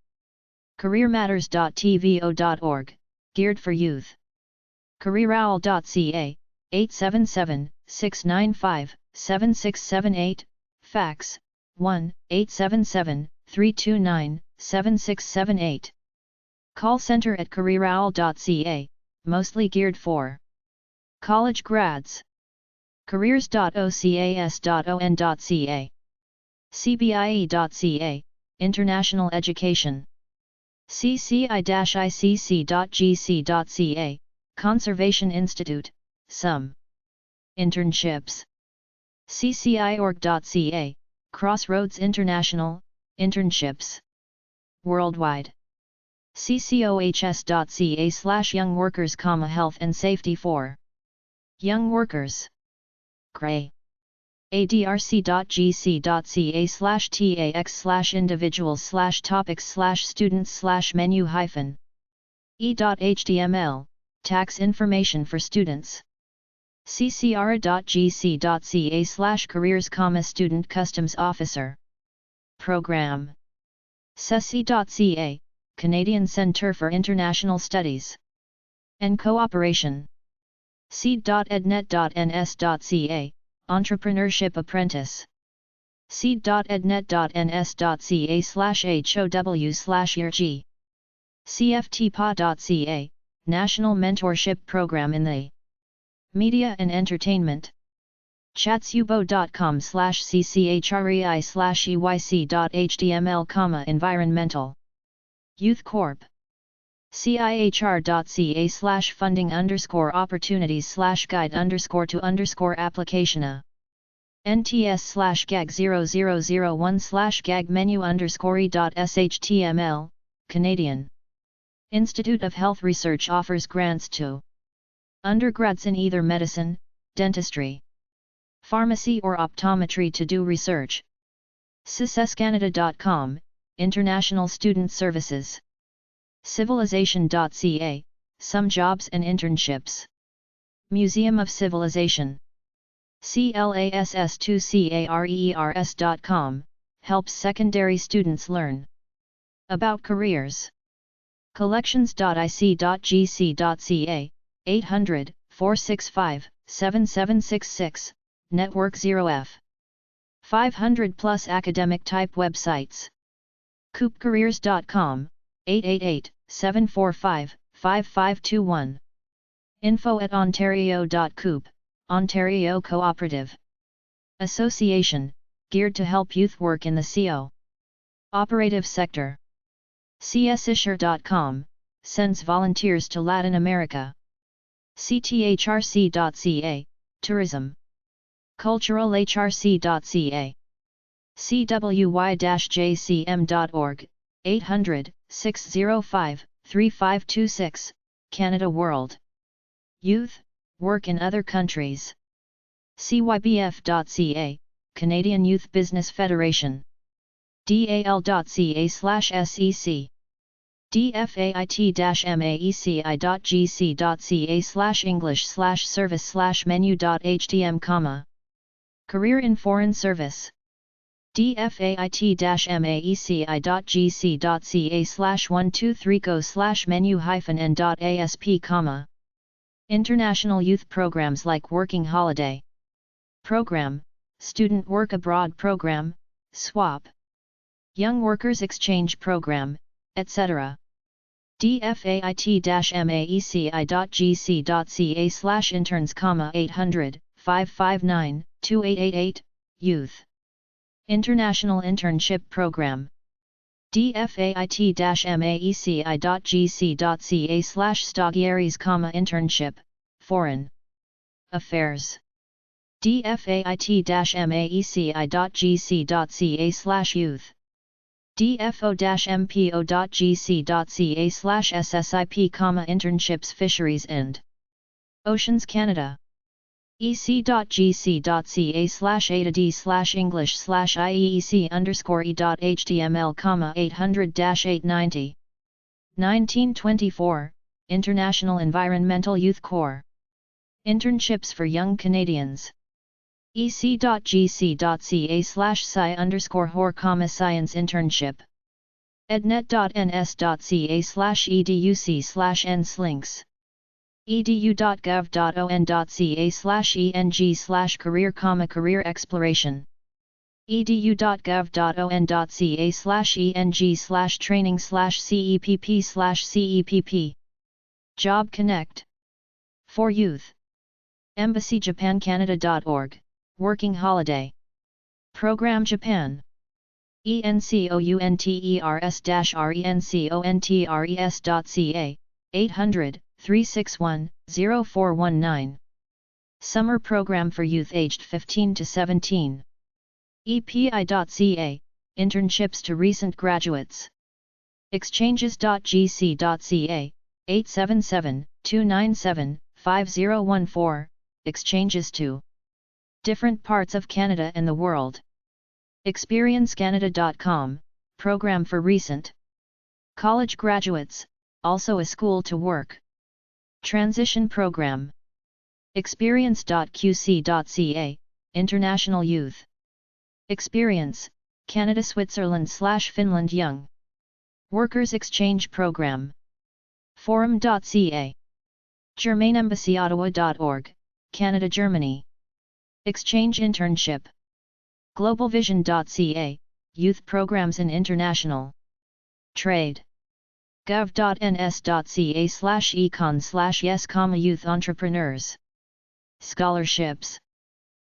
careermatters.tvo.org, geared for youth. careerowl.ca, 877-695-7678, fax, 1-877-329-7678. Call center at careerowl.ca, mostly geared for college grads. careers.ocas.on.ca. cbie.ca, international education. cci-icc.gc.ca, Conservation Institute, some internships. cci.org.ca, Crossroads International, internships worldwide. ccohs.ca/young workers, health and safety for young workers. Gray. adrc.gc.ca/tax/individuals/topics/students/menu-e.html, tax information for students. ccra.gc.ca/careers, student customs officer. Program. ceci.ca, Canadian Centre for International Studies and Cooperation. seed.ednet.ns.ca, Entrepreneurship Apprentice. seed.ednet.ns.ca/how/yerg. cftpa.ca, National Mentorship Program in the Media and Entertainment. chatsubo.com/cchrei/eyc.html, Environmental Youth Corp. cihr.ca/funding_opportunities/guide_to_application nts/gag0001/gag-menu_e.shtml, Canadian Institute of Health Research offers grants to undergrads in either medicine, dentistry, pharmacy or optometry to do research. ciscanada.com, International Student Services. civilization.ca, some jobs and internships. Museum of Civilization. class2careers.com, helps secondary students learn about careers. collections.ic.gc.ca, 800-465-7766, network 0F. 500 plus academic type websites. coopcareers.com, 888-745-5521. info@ontario.coop, Ontario Cooperative Association, geared to help youth work in the CO. Operative sector. csisher.com, sends volunteers to Latin America. cthrc.ca, tourism. culturalhrc.ca. cwy-jcm.org, 800-605-3526, Canada World. Youth, work in other countries. cybf.ca, Canadian Youth Business Federation. dal.ca/sec. dfait-maeci.gc.ca/english/service/menu.htm, Career in Foreign Service. dfait-maeci.gc.ca/123go/menu-n.asp, International youth programs like Working Holiday Program, Student Work Abroad Program, SWAP, Young Workers Exchange Program, etc. dfait-maeci.gc.ca/interns, 800-559-2888, Youth International Internship Program. dfait-maeci.gc.ca/stagiaires, internship, Foreign Affairs. dfait-maeci.gc.ca/youth. dfo-mpo.gc.ca/ssip, internships, fisheries and oceans, Canada. ec.gc.ca/a-d/english/ieec_e.html, 800-890. 1924, International Environmental Youth Corps. Internships for Young Canadians. ec.gc.ca/sci_hor, science internship. ednet.ns.ca/educ/nslinks. edu.gov.on.ca/eng/career, career exploration. edu.gov.on.ca/eng/training/cepp/cepp. Job Connect. For youth. EmbassyJapanCanada.org, Working Holiday Program Japan. ENCOUNTERS-RENCONTRES.ca, 800-361-0419. Summer Program for Youth aged 15 to 17. EPI.ca, Internships to Recent Graduates. Exchanges.gc.ca, 877-297-5014, Exchanges to different parts of Canada and the world. ExperienceCanada.com, Program for Recent College Graduates, also a school to work. Transition Program. Experience.qc.ca, International Youth Experience, Canada, Switzerland/Finland Young Workers Exchange Program. Forum.ca. GermainEmbassyOttawa.org, Canada, Germany Exchange Internship. GlobalVision.ca, Youth Programs in International Trade. gov.ns.ca/econ/yes, Youth Entrepreneurs Scholarships.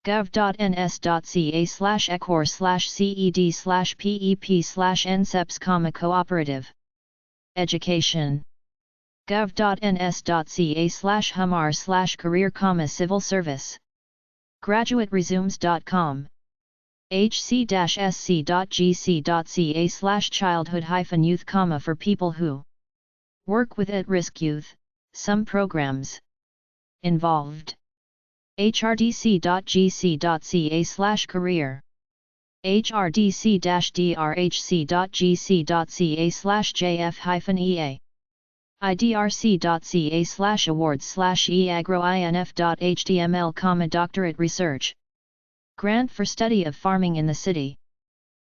gov.ns.ca/ecor/ced/pep/nceps, Cooperative Education. gov.ns.ca/humar/career, civil service. GraduateResumes.com. hc-sc.gc.ca/childhood-youth, for people who work with at-risk youth, some programs involved. hrdc.gc.ca/career. hrdc-drhc.gc.ca/jf-ea. idrc.ca/awards/eagroinf.html, doctorate research grant for study of farming in the city.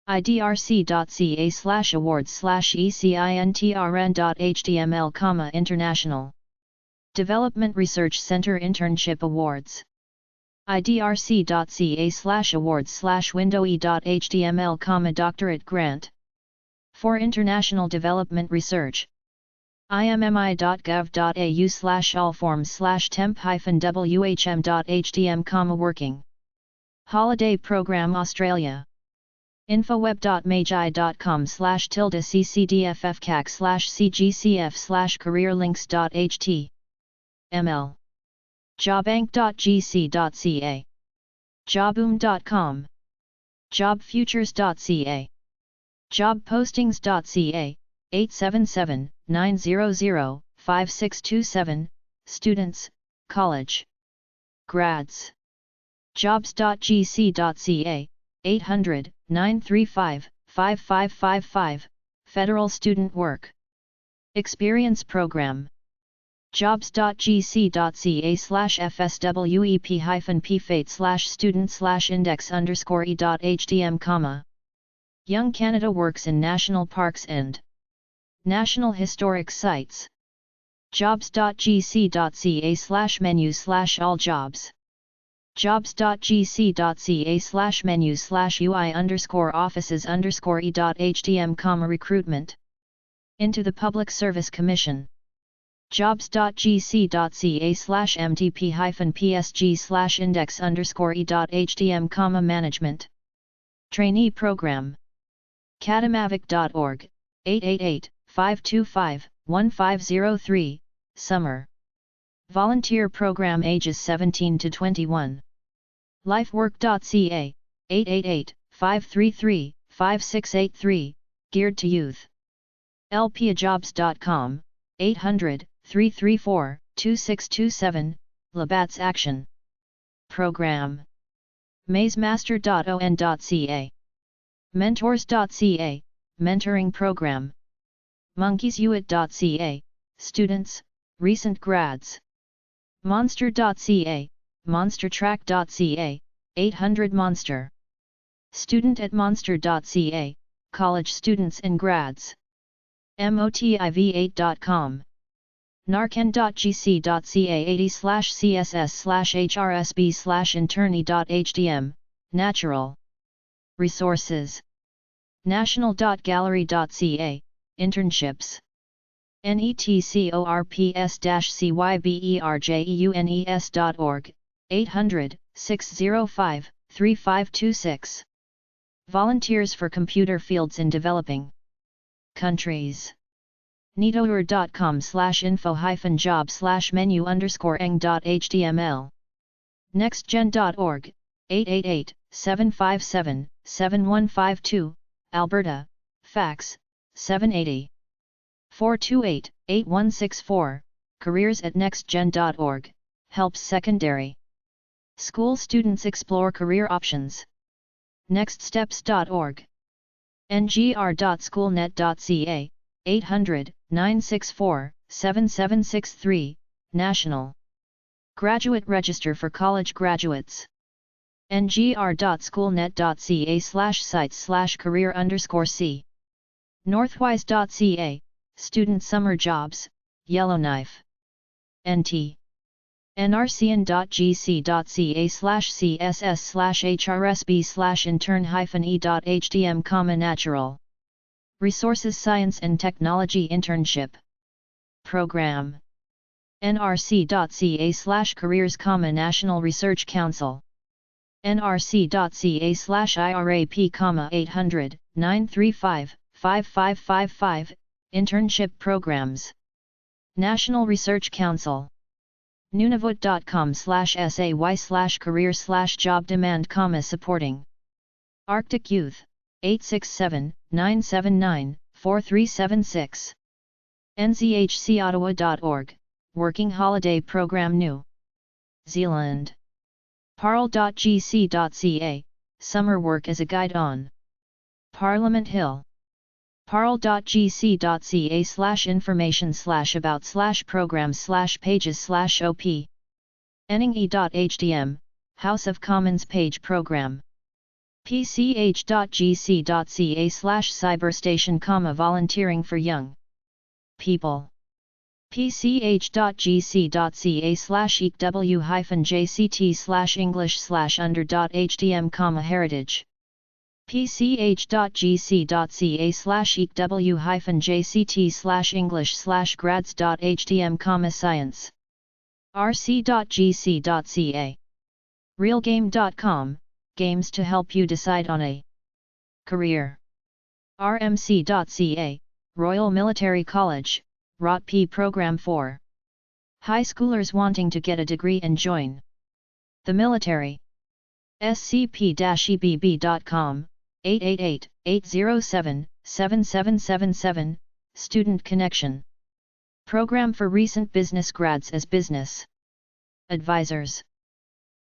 idrc.ca/awards/ecintrn.html, International Development Research Center Internship Awards. idrc.ca/awards/windowe.html, doctorate grant for international development research. imm.gov.au/allforms/temp-whm.hdm, working holiday program Australia. infoweb.magi.com/tilde/ccdff/careerlinks.ht jobbank.gc.ca jobboom.com jobfutures.ca jobpostings.ca 877-900-5627 students, college, grads. jobs.gc.ca 800-935-5555 federal student work experience program. jobs.gc.ca/fswep-pfate/student/index_e.hdm, Young Canada works in national parks and national historic sites. jobs.gc.ca/menu/all jobs. jobs.gc.ca/menu/ui_offices_e.hdm, recruitment into the Public Service Commission. jobs.gc.ca/mtp-psg/index_e.hdm, management trainee program. catamavic.org 888-525-1503 summer volunteer program ages 17 to 21. lifework.ca 888-533-5683 geared to youth. lpajobs.com 800-334-2627 Labatt's Action Program. mazemaster.on.ca mentors.ca mentoring program. monkeysUit.ca students, recent grads. monster.ca monstertrack.ca 800 monster. student at monster.ca college students and grads. motiv8.com narcan.gc.ca 80/css/hrsb/internee.hdm natural resources. national.gallery.ca internships. netcorps-cyberjeunes.org 800-605-3526 volunteers for computer fields in developing countries. netour.com/info-job/menu_eng.html nextgen.org 888-757-7152 Alberta, fax 780-428-8164 careers at nextgen.org helps secondary school students explore career options. nextsteps.org ngr.schoolnet.ca 800-964-7763 National Graduate Register for College Graduates. ngr.schoolnet.ca/sites/career_c northwise.ca Student Summer Jobs, Yellowknife. nt nrcn.gc.ca/css/hrsb/intern-e.hdm, natural resources science and technology internship program. nrc.ca/careers, National Research Council. nrc.ca/irap, 800-935-5555 internship programs. National Research Council. nunavut.com/say/career/job demand, supporting Arctic Youth 867-979-4376 nzhcottawa.org Working Holiday Program, New Zealand. parl.gc.ca Summer Work as a Guide on Parliament Hill. parl.gc.ca/information/about/programs/pages/op enninge.hdm House of Commons page program. pch.gc.ca/cyberstation, volunteering for young people. pch.gc.ca/eqw-jct/english/under.hdm, heritage pch.gc.ca/ew-jct/english/grads.htm, rc.gc.ca. realgame.com, games to help you decide on a career. rmc.ca, Royal Military College, ROTP program for high schoolers wanting to get a degree and join the military. scp-ebb.com, 888-807-7777, Student Connection. Program for recent business grads as business advisors.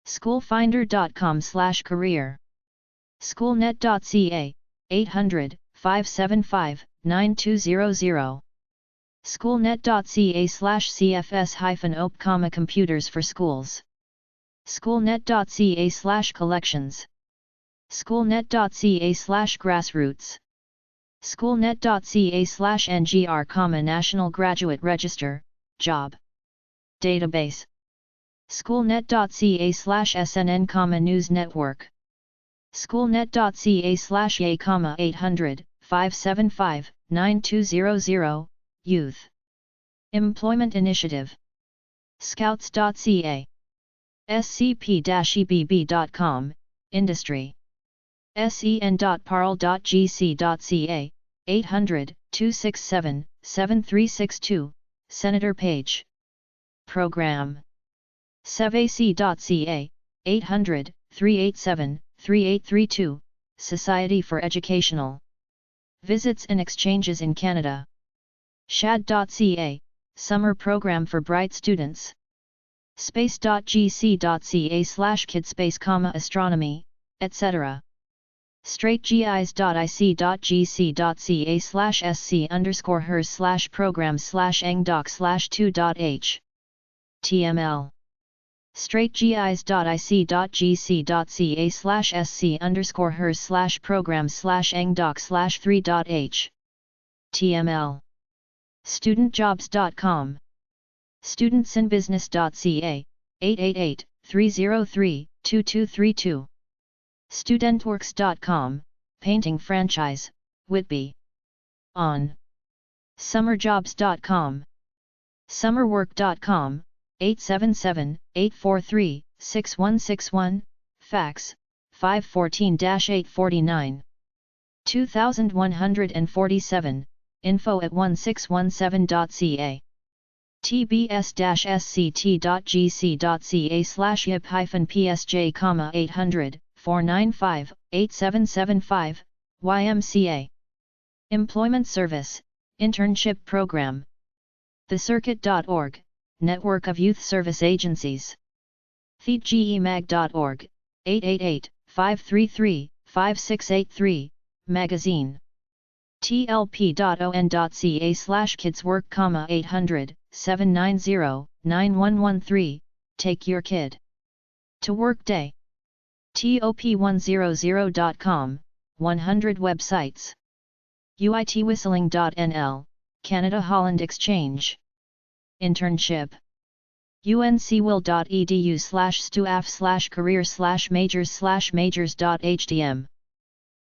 schoolfinder.com/career. schoolnet.ca, 800-575-9200. schoolnet.ca/cfs-op, computers for schools. schoolnet.ca/collections. schoolnet.ca/grassroots. schoolnet.ca/ngr, National Graduate Register, Job Database. schoolnet.ca/snn, News Network. schoolnet.ca/800-575-9200, Youth Employment Initiative. scouts.ca. scp-ebb.com, Industry. sen.parl.gc.ca, 800-267-7362, Senator Page. Program. sevac.ca, 800-387-3832, Society for Educational Visits and Exchanges in Canada. shad.ca, Summer Program for Bright Students. space.gc.ca/kidspace, astronomy, etc. straightgis.ic.ca/sc_hers/program/engdoc/2.h. straightgis.ic.gc.ca/sc_hers/program/engdoc/3.h. tml. studentjobs.com. studentsinbusiness.ca, 888-303-2232. studentworks.com, painting franchise, Whitby. On. summerjobs.com. summerwork.com, 877-843-6161, fax, 514-849. 2147, info@1617.ca. tbs-sct.gc.ca/yip-psj, 800-495-8775, YMCA. Employment Service, Internship Program. thecircuit.org, Network of Youth Service Agencies. thegemag.org, 888-533-5683, Magazine. tlp.on.ca/kidswork, 800-790-9113, Take Your Kid to Work Day. top100.com, 100 websites. uitwhistling.nl, Canada Holland Exchange. Internship. uncwill.edu/stuaf/career/majors/majors.htm.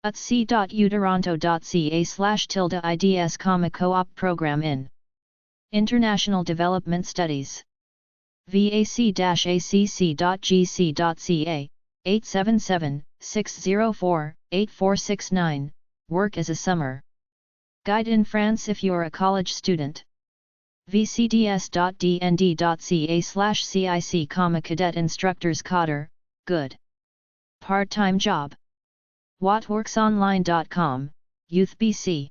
utc.utoronto.ca/ids, co-op program in International Development Studies. vac-acc.gc.ca, 877-604-8469, Work as a Summer Guide in France if you're a college student. vcds.dnd.ca/cic, Cadet Instructors Coder, Good Part-Time Job. whatworksonline.com, Youth BC.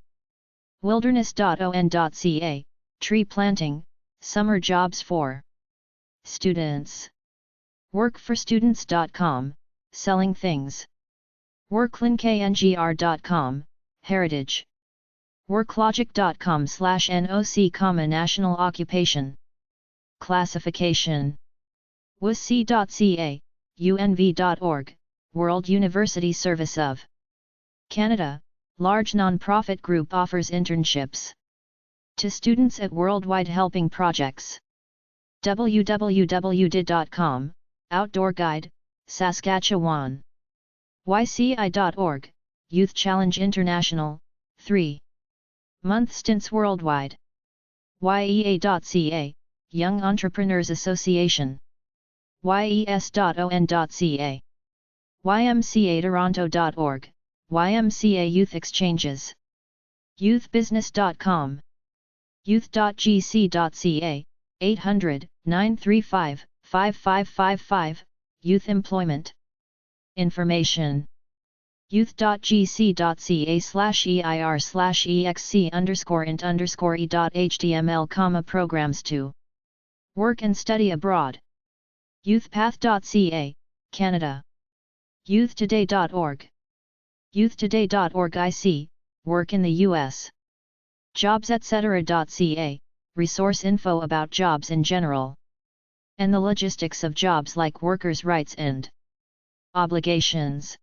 wilderness.on.ca, Tree Planting, Summer Jobs for Students. workforstudents.com, Selling Things. worklinkngr.com, Heritage. worklogic.com/NOC, National Occupation Classification. wsc.ca, unv.org, World University Service of Canada, large non-profit group offers internships to students at worldwide helping projects. www.did.com, Outdoor Guide, Saskatchewan. yci.org, Youth Challenge International, 3-month stints worldwide. YEA.ca, Young Entrepreneurs Association. YES.on.ca. YMCAToronto.org, YMCA Youth Exchanges. Youthbusiness.com. Youth.gc.ca, 800-935-5555, Youth Employment Information. youth.gc.ca/eir/exc_int_e.html, programs to work and study abroad. youthpath.ca, Canada. youthtoday.org. youthtoday.org IC, work in the US. jobs.etc.ca, resource info about jobs in general, and the logistics of jobs like workers' rights and obligations.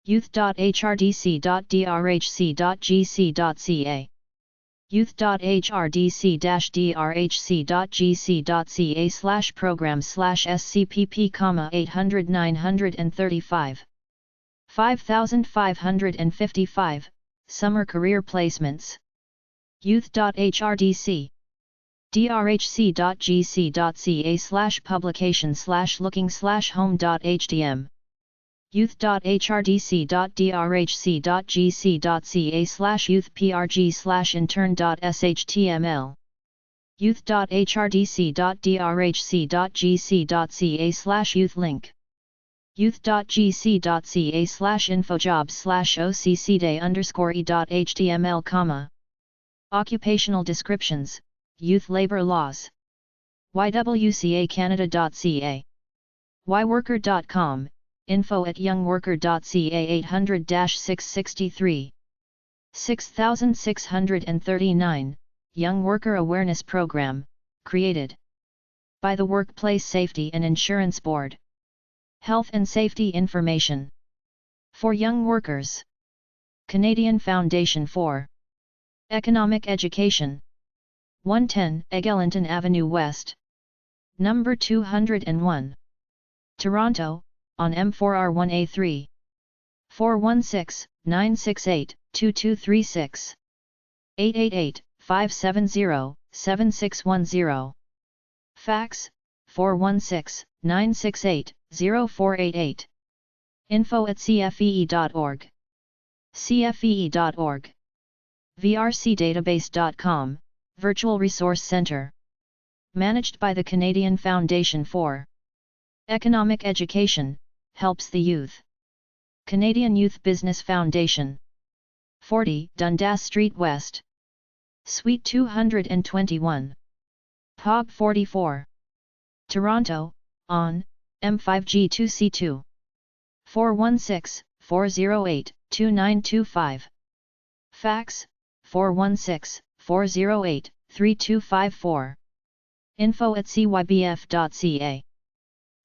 youth.hrdc.drhc.gc.ca. youth.hrdc-drhc.gc.ca/programs/scpp, 800-935. 5555, Summer Career Placements. Youth.hrdc. drhc.gc.ca/publication/looking/home.htm. youth.hrdc.drhc.gc.ca/youthprg/intern.shtml. youth.hrdc.drhc.gc.ca/youthlink. youth.gc.ca/infojobs/occday_e.html, occupational descriptions, youth labor laws. ywcacanada.ca. yworker.com, info@youngworker.ca, 800-663. 6639, Young Worker Awareness Program, created by the Workplace Safety and Insurance Board. Health and safety information for young workers. Canadian Foundation for Economic Education. 110 Eglinton Avenue West, number 201, Toronto, on M4R1A3. 416-968-2236. 888-570-7610. Fax, 416-968-0488. info@cfee.org. cfee.org. vrcdatabase.com, Virtual Resource Center. Managed by the Canadian Foundation for Economic Education, helps the youth. Canadian Youth Business Foundation. 40 Dundas Street West, Suite 221. Pub 44. Toronto, on M5G2C2. 416-408-2925. Fax, 416-408-3254. info@cybf.ca.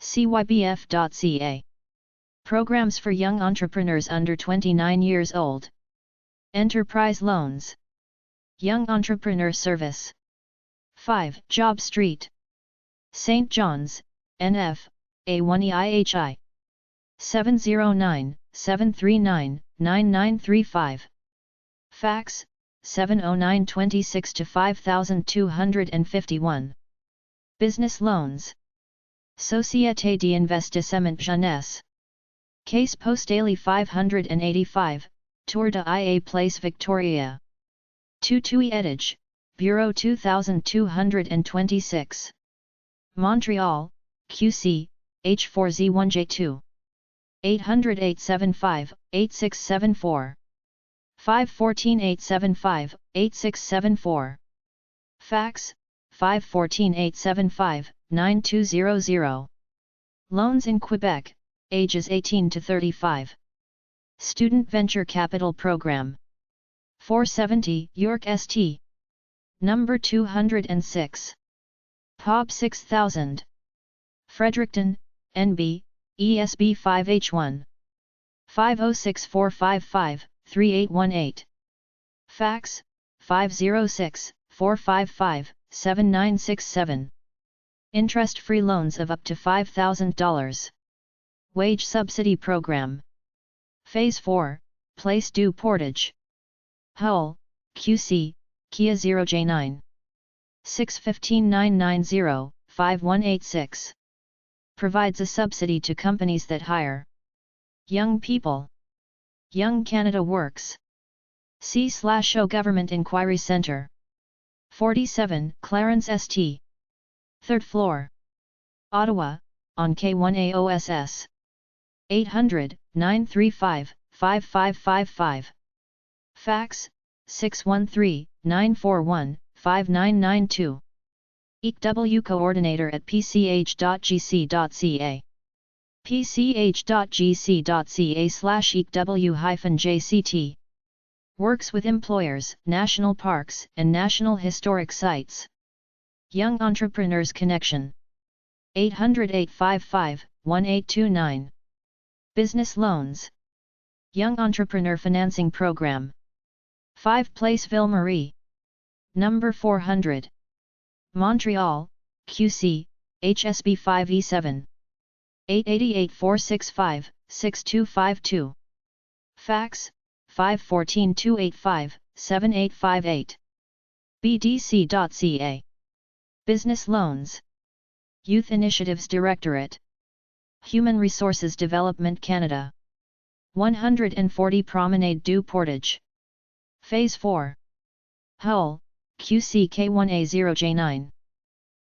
cybf.ca. Programs for young entrepreneurs under 29 years old. Enterprise loans. Young Entrepreneur Service. 5 Job Street, St. John's, NF, A1EIHI. 709-739-9935. Fax, 709-26-5251. Business loans. Société d'Investissement Jeunesse. Case Postale 585, Tour de IA Place Victoria. 22 Etage, Bureau 2226. Montreal, QC, H4Z1J2. 800-875-8674. 514-875-8674. Fax, 514-875-9200. Loans in Quebec, ages 18 to 35. Student Venture Capital Program. 470 York St. Number 206. Pub 6000. Fredericton, NB, ESB 5H1. 506-455-3818. Fax, 506-455-7967. Interest-free loans of up to $5,000. Wage Subsidy Program. Phase 4, Place du Portage. Hull, QC, Kia 0J9. 615-990-5186. Provides a subsidy to companies that hire young people. Young Canada Works. C/O Government Inquiry Centre. 47 Clarence St. 3rd floor. Ottawa, on K1AOSS. 800-935-5555. Fax, 613-941-5992. ECW Coordinator at pch.gc.ca. pch.gc.ca/ECW-JCT. Works with employers, national parks, and national historic sites. Young Entrepreneurs Connection. 800-855-1829. Business Loans. Young Entrepreneur Financing Program. 5 Place Ville Marie. Number 400. Montreal, QC, HSB 5E7. 888-465-6252. Fax, 514-285-7858. bdc.ca. Business Loans. Youth Initiatives Directorate. Human Resources Development Canada. 140 Promenade du Portage. Phase 4. Hull, QC K1A0J9.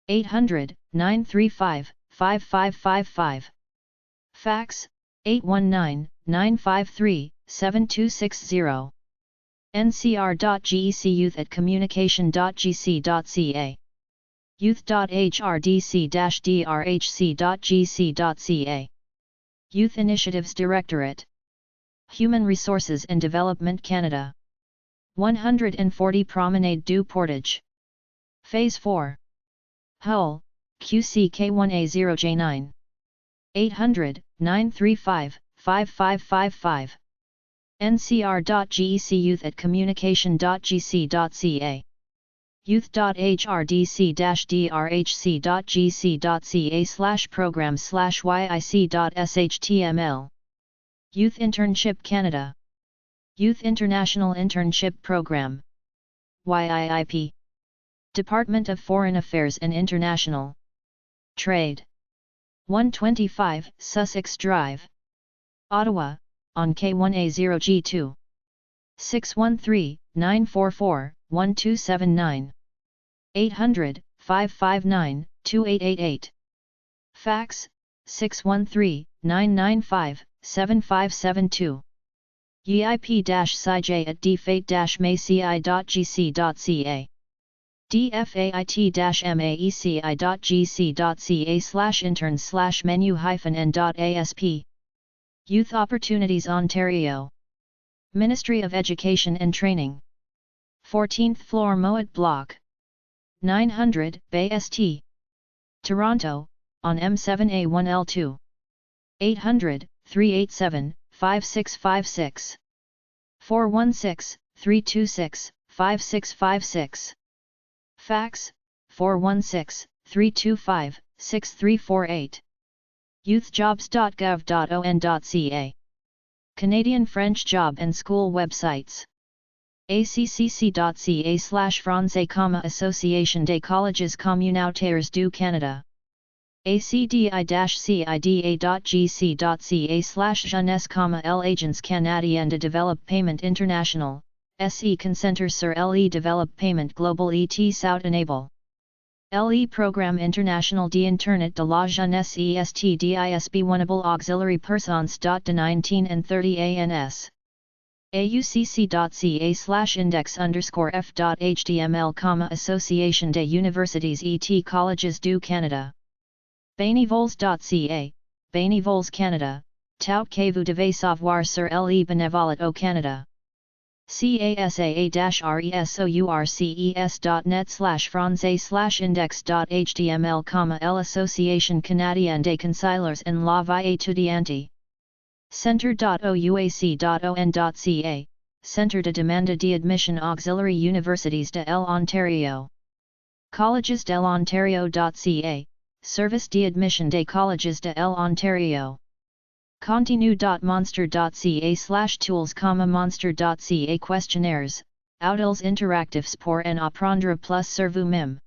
800-935-5555. Fax, 819-953-7260. ncr.gec@communication.gc.ca. youth.hrdc-drhc.gc.ca. Youth Initiatives Directorate. Human Resources and Development Canada. 140 Promenade du Portage. Phase 4. Hull, QC K1A0J9. 800-935-5555. ncr.gec@communication.gc.ca. youth.hrdc-drhc.gc.ca/program/yic.shtml. Youth Internship Canada. Youth International Internship Program. YIIP. Department of Foreign Affairs and International Trade. 125 Sussex Drive. Ottawa, on K1A0G2. 613-944-1279. 800-559-2888. Fax, 613-995-7572. yip-sij@dfate-maci.gc.ca. dfait-maeci.gc.ca/interns/menu-n.asp. Youth Opportunities Ontario. Ministry of Education and Training. 14th floor Moet Block. 900 Bay St. Toronto, on M7A1L2. 800-387-5656. 416-326-5656. Fax, 416-325-6348. youthjobs.gov.on.ca. Canadian French job and school websites. accc.ca/français, Association des colléges communautaires du Canada. acdi-cida.gc.ca/jeunesse, l'Agence canadienne de développement international, SE Concentre sur le développement global et soutenable. Le Programme international d'Internet de la jeunesse est disponible auxiliary persons. De 19 and 30 ans. aucc.ca/index_f.html, Association des universités et colleges du Canada. Bénévoles.ca, Bénévoles Canada, tout que vous devez savoir sur le bénévolat au Canada. casaa-resources.net/français/index.html, l'Association canadienne des conseillers en la vie étudiante. centre.ouac.on.ca, Centre de demande d'admission auxiliary universities de l'Ontario. Colleges de l'Ontario.ca, Service d'admission des colleges de l'Ontario. Continue.monster.ca/tools, monster.ca questionnaires, outils interactifs pour en apprendre plus sur vous-même.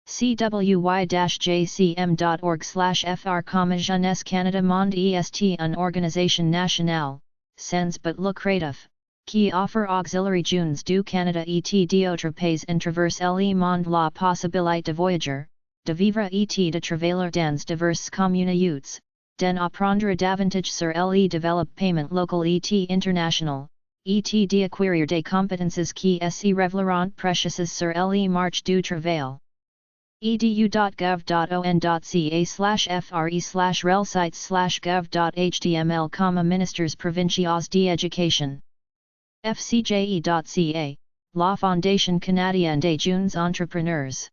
cwy-jcm.org/fr, Jeunesse Canada Monde est une organisation nationale, sans but lucratif, qui offre auxiliary jeunes du Canada et d'autres pays en traverse le monde la possibilité de voyager, de vivre et de travailler dans diverses communautés, d'en apprendre davantage sur le développement local et international, et d'acquérir des compétences qui se révéleront précieuses sur le marché du travail. edu.gov.on.ca/fre/relsites/gov.html, ministers provinciaux d'éducation. fcje.ca, la Fondation canadienne des jeunes entrepreneurs.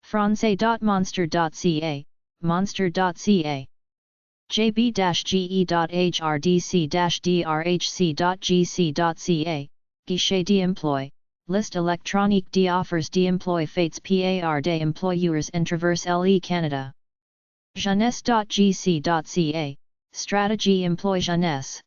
français.monster.ca, monster.ca. jb-ge.hrdc-drhc.gc.ca, Guichet d'emploi, liste électronique d'offres d'emploi faites par des employeurs en travers le Canada. jeunesse.gc.ca, stratégie emploi jeunesse.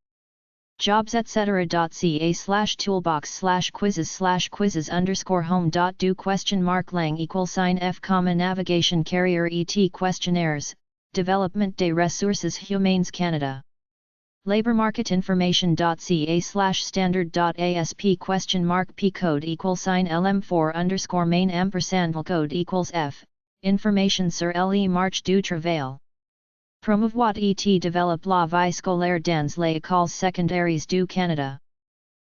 jobs etc.ca/toolbox/quizzes_home.do?lang=f, navigation carrier et questionnaires, Development des ressources humaines Canada. Labour market information.ca/standard.asp ?p code =lm4_main & code =f, information sur le marché du travail. Promouvoir et développer la vie scolaire dans les écoles secondaires du Canada.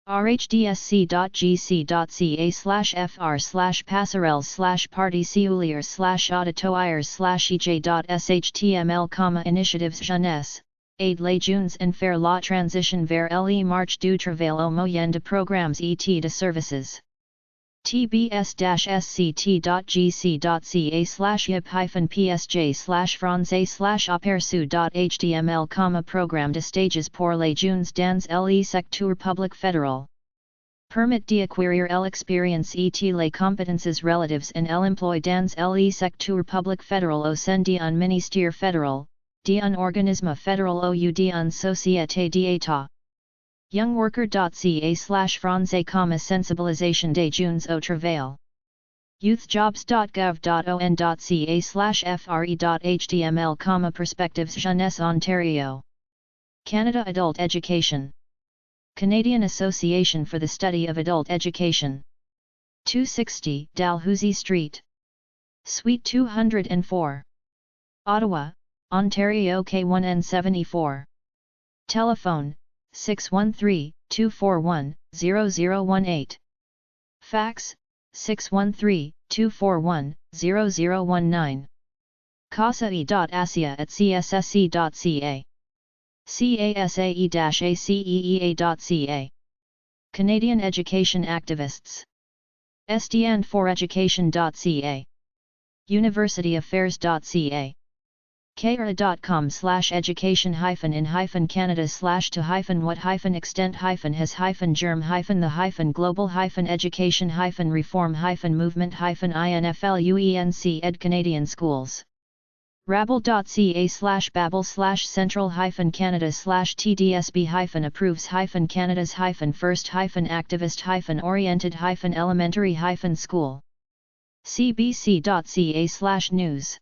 rhdsc.gc.ca/fr/passerelles/parties/auditoires/ej.html, initiatives jeunesse, aide les jeunes en faire la transition vers le marché du travail au moyen de programmes et de services. tbs-sct.gc.ca/yip-psj/français/aperçu.html, programme de stages pour les jeunes dans le secteur public fédéral. Permet d'acquérir l'expérience et les compétences relatives en l'emploi dans le secteur public fédéral au sein d'un ministère fédéral, d'un organisme fédéral ou d'une société d'État. youngworker.ca/français, sensibilisation des jeunes au travail. youthjobs.gov.on.ca/fre.html, perspectives jeunesse Ontario. Canada Adult Education. Canadian Association for the Study of Adult Education. 260 Dalhousie Street, Suite 204. Ottawa, Ontario K1N74. Telephone, 613-241-0018. Fax, 613-241-0019. casa.asia@csse.ca. casae-aceea.ca. Canadian Education Activists. stand for education.ca. universityaffairs.ca. kara.com/education-in-canada/to-what-extent-has-germ-the-global-education-movement-influence Canadian schools. rabble.ca/babel/central-canada/tdsb-approves-canada's-first-approval-oriented-elementary-school. cbc.ca/news.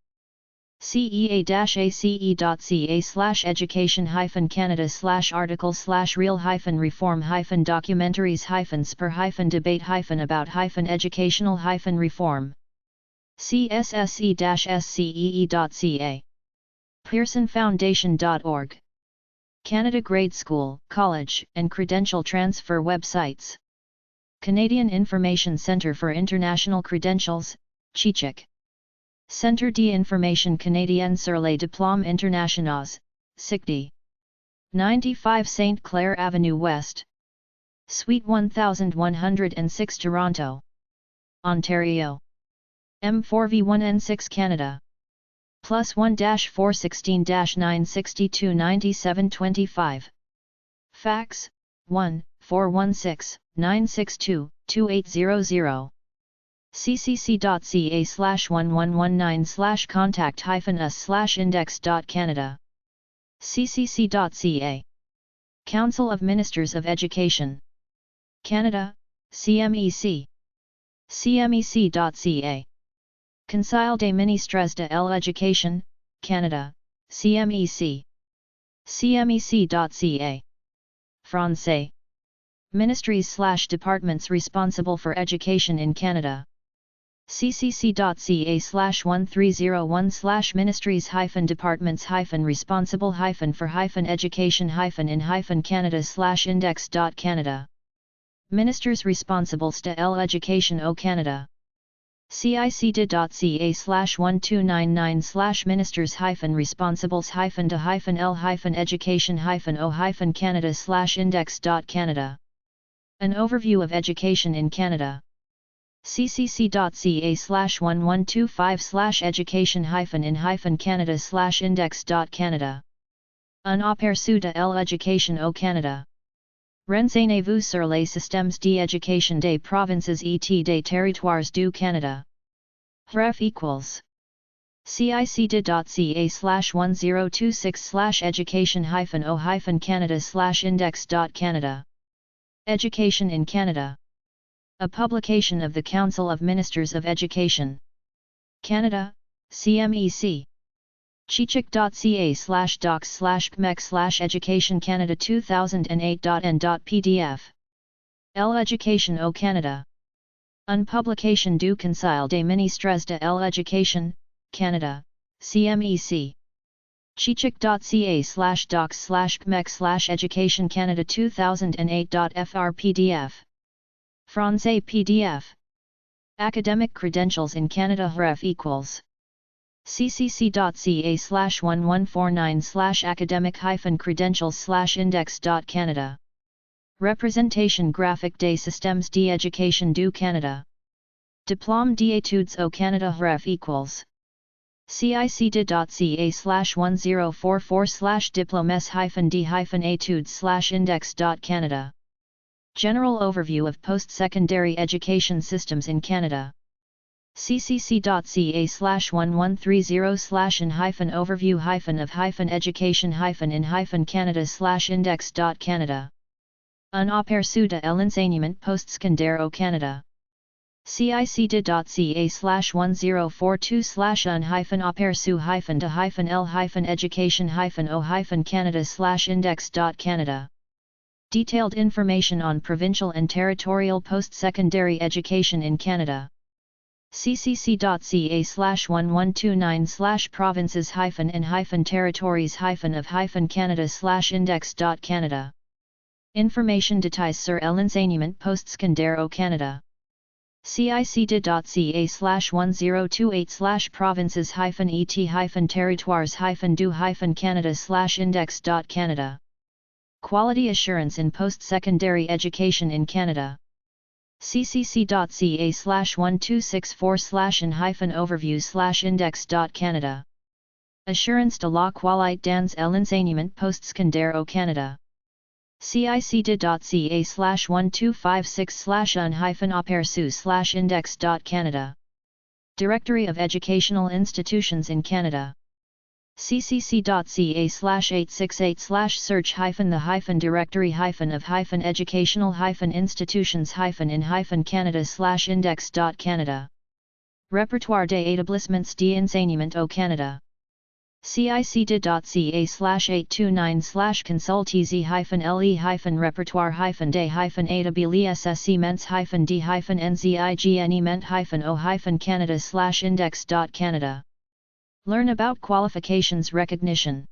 cea-ca.ca/education-canada/articles/real-debate-about-educational-reform. csse-scee.ca. pearsonfoundation.org. Canada Grade School, College, and Credential Transfer websites. Canadian Information Centre for International Credentials, CICIC. Centre d'Information Canadienne sur les Diplômes Internationaux, CICD. 95 St. Clair Avenue West, Suite 1106, Toronto, Ontario. M4V1N6 Canada. +1-416-962-9725. Fax, 1-416-962-2800. ccc.ca/1119/contact-us/index.canada. ccc.ca. Council of Ministers of Education. Canada, CMEC. CMEC.ca. Conseil des ministres de l'Éducation, Canada, CMEC. CMEC.ca. Francais. Ministries/departments responsible for education in Canada. ccc.ca/1301/ministries-departments-for-education-in-Canada/index.canada. Ministers responsibles de l'Éducation au Canada. cic.ca/1299/ministers-responsibles-de-l-education-o-canada/index.canada. An overview of education in Canada. ccc.ca/1125/education-in-canada/index.canada. Un aperçu de l'éducation au Canada. Renseignez-vous sur les systèmes d'éducation des provinces et des territoires du Canada. Ref equals. cic.1026/education-o-canada/index.canada. Education in Canada. A publication of the Council of Ministers of Education. Canada, CMEC. chichic.ca/docs/pmec/Education Canada 2008.n.pdf. L'Éducation au Canada. Un publication du Conseil des ministres de l'Éducation, Canada, CMEC. chichic.ca/docs/pmec/Education Canada 2008.fr PDF. Francais PDF. Academic Credentials in Canada Ref equals. ccc.ca/1149/academic-credentials/index.canada. Representation graphique des systèmes d'éducation du Canada. Diplôme d'études au Canada Ref equals. cic.ca/1044/diplomes-d-études/index.canada. General overview of post-secondary education systems in Canada. ccc.ca/1130/-of-education-in-canada/index.canada. Un aperçu de l'enseignement post-secondaire au Canada. cic.ca/1042/-un-aperçu-de-l-education-o-canada/index.canada. Detailed information on provincial and territorial post-secondary education in Canada. ccc.ca/1129/provinces-and-territories-of-canada/index.canada. Information détails sur l'enseignement post-secondaire au Canada. cic.ca/1028/provinces-et-territoires-du-canada/index.canada. Quality assurance in post-secondary education in Canada. ccc.ca/1264/-overview/index.canada. Assurance de la qualité dans l'enseignement post-secondaire au Canada. cic.ca/1256/-un-aperçu/index.canada. Directory of Educational Institutions in Canada. ccc.ca/868/search-the-directory-of-institutions-in-canada/index.canada. Repertoire des établissements d'enseignement au Canada. cic.ca/829/consultez-le-établissements-des-o-canada/index.canada. Learn about qualifications recognition.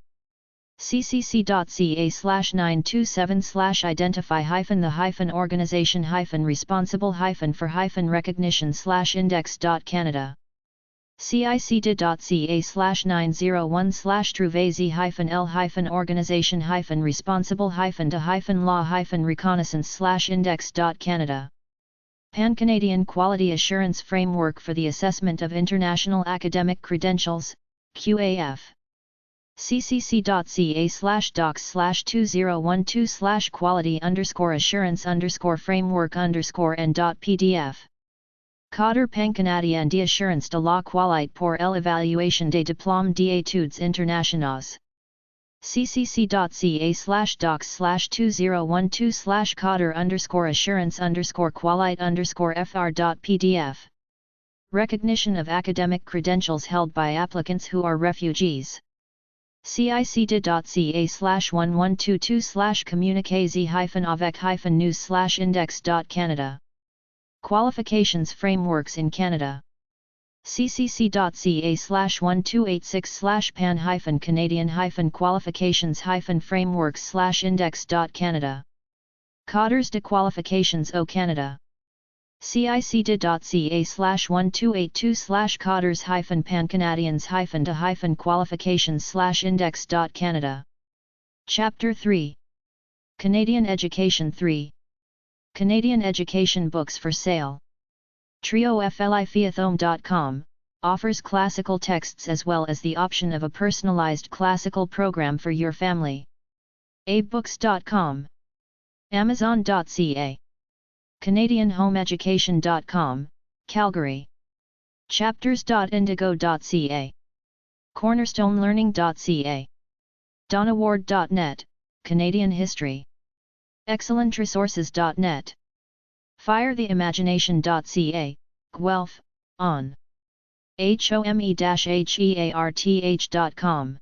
ccc.ca/927/identify-the-organization-responsible-for-recognition/index.canada. cic.ca/901/trouver-the-organisation-responsible-de-law-reconnaissance/index.canada. Pan-Canadian Quality Assurance Framework for the Assessment of International Academic Credentials, QAF. ccc.ca/docs/2012/quality_assurance_framework_n.pdf. Cadre pan-canadien d'assurance de la qualité pour l'évaluation des diplômes d'études internationaux. ccc.ca/docs/2012/coder_assurance_qualite_fr.pdf. Recognition of academic credentials held by applicants who are refugees. cicd.ca/1122/communique-avec-news/index.canada. Qualifications frameworks in Canada. ccc.ca/1286/pan-canadian-qualifications-frameworks/index.canada. Cadres de qualifications au Canada. cicd.ca/1282/cadres-pan-canadians-de-qualifications/index.canada. Chapter 3. Canadian Education 3. Canadian Education Books for Sale. TrioFliFiathome.com offers classical texts as well as the option of a personalized classical program for your family. abooks.com. Amazon.ca. CanadianHomeEducation.com, Calgary. Chapters.indigo.ca. CornerstoneLearning.ca. DonAward.net, Canadian History. ExcellentResources.net. FireTheImagination.ca, Guelph, on. HOME-HEARTH.com.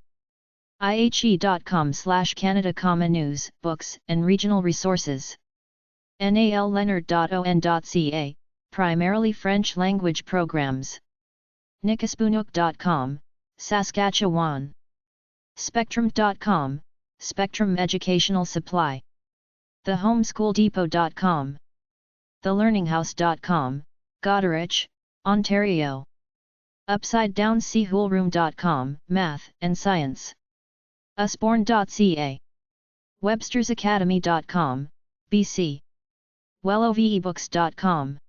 IHE.com/Canada Common News, Books, and Regional Resources. NALLeonard.on.ca, primarily French language programs. Nikispunuk.com, Saskatchewan. Spectrum.com, Spectrum Educational Supply. TheHomeschoolDepot.com. TheLearningHouse.com, Goderich, Ontario. UpsideDownSchoolroom.com, Math and Science. Usborne.ca. Webster'sAcademy.com, BC. WellOVEbooks.com.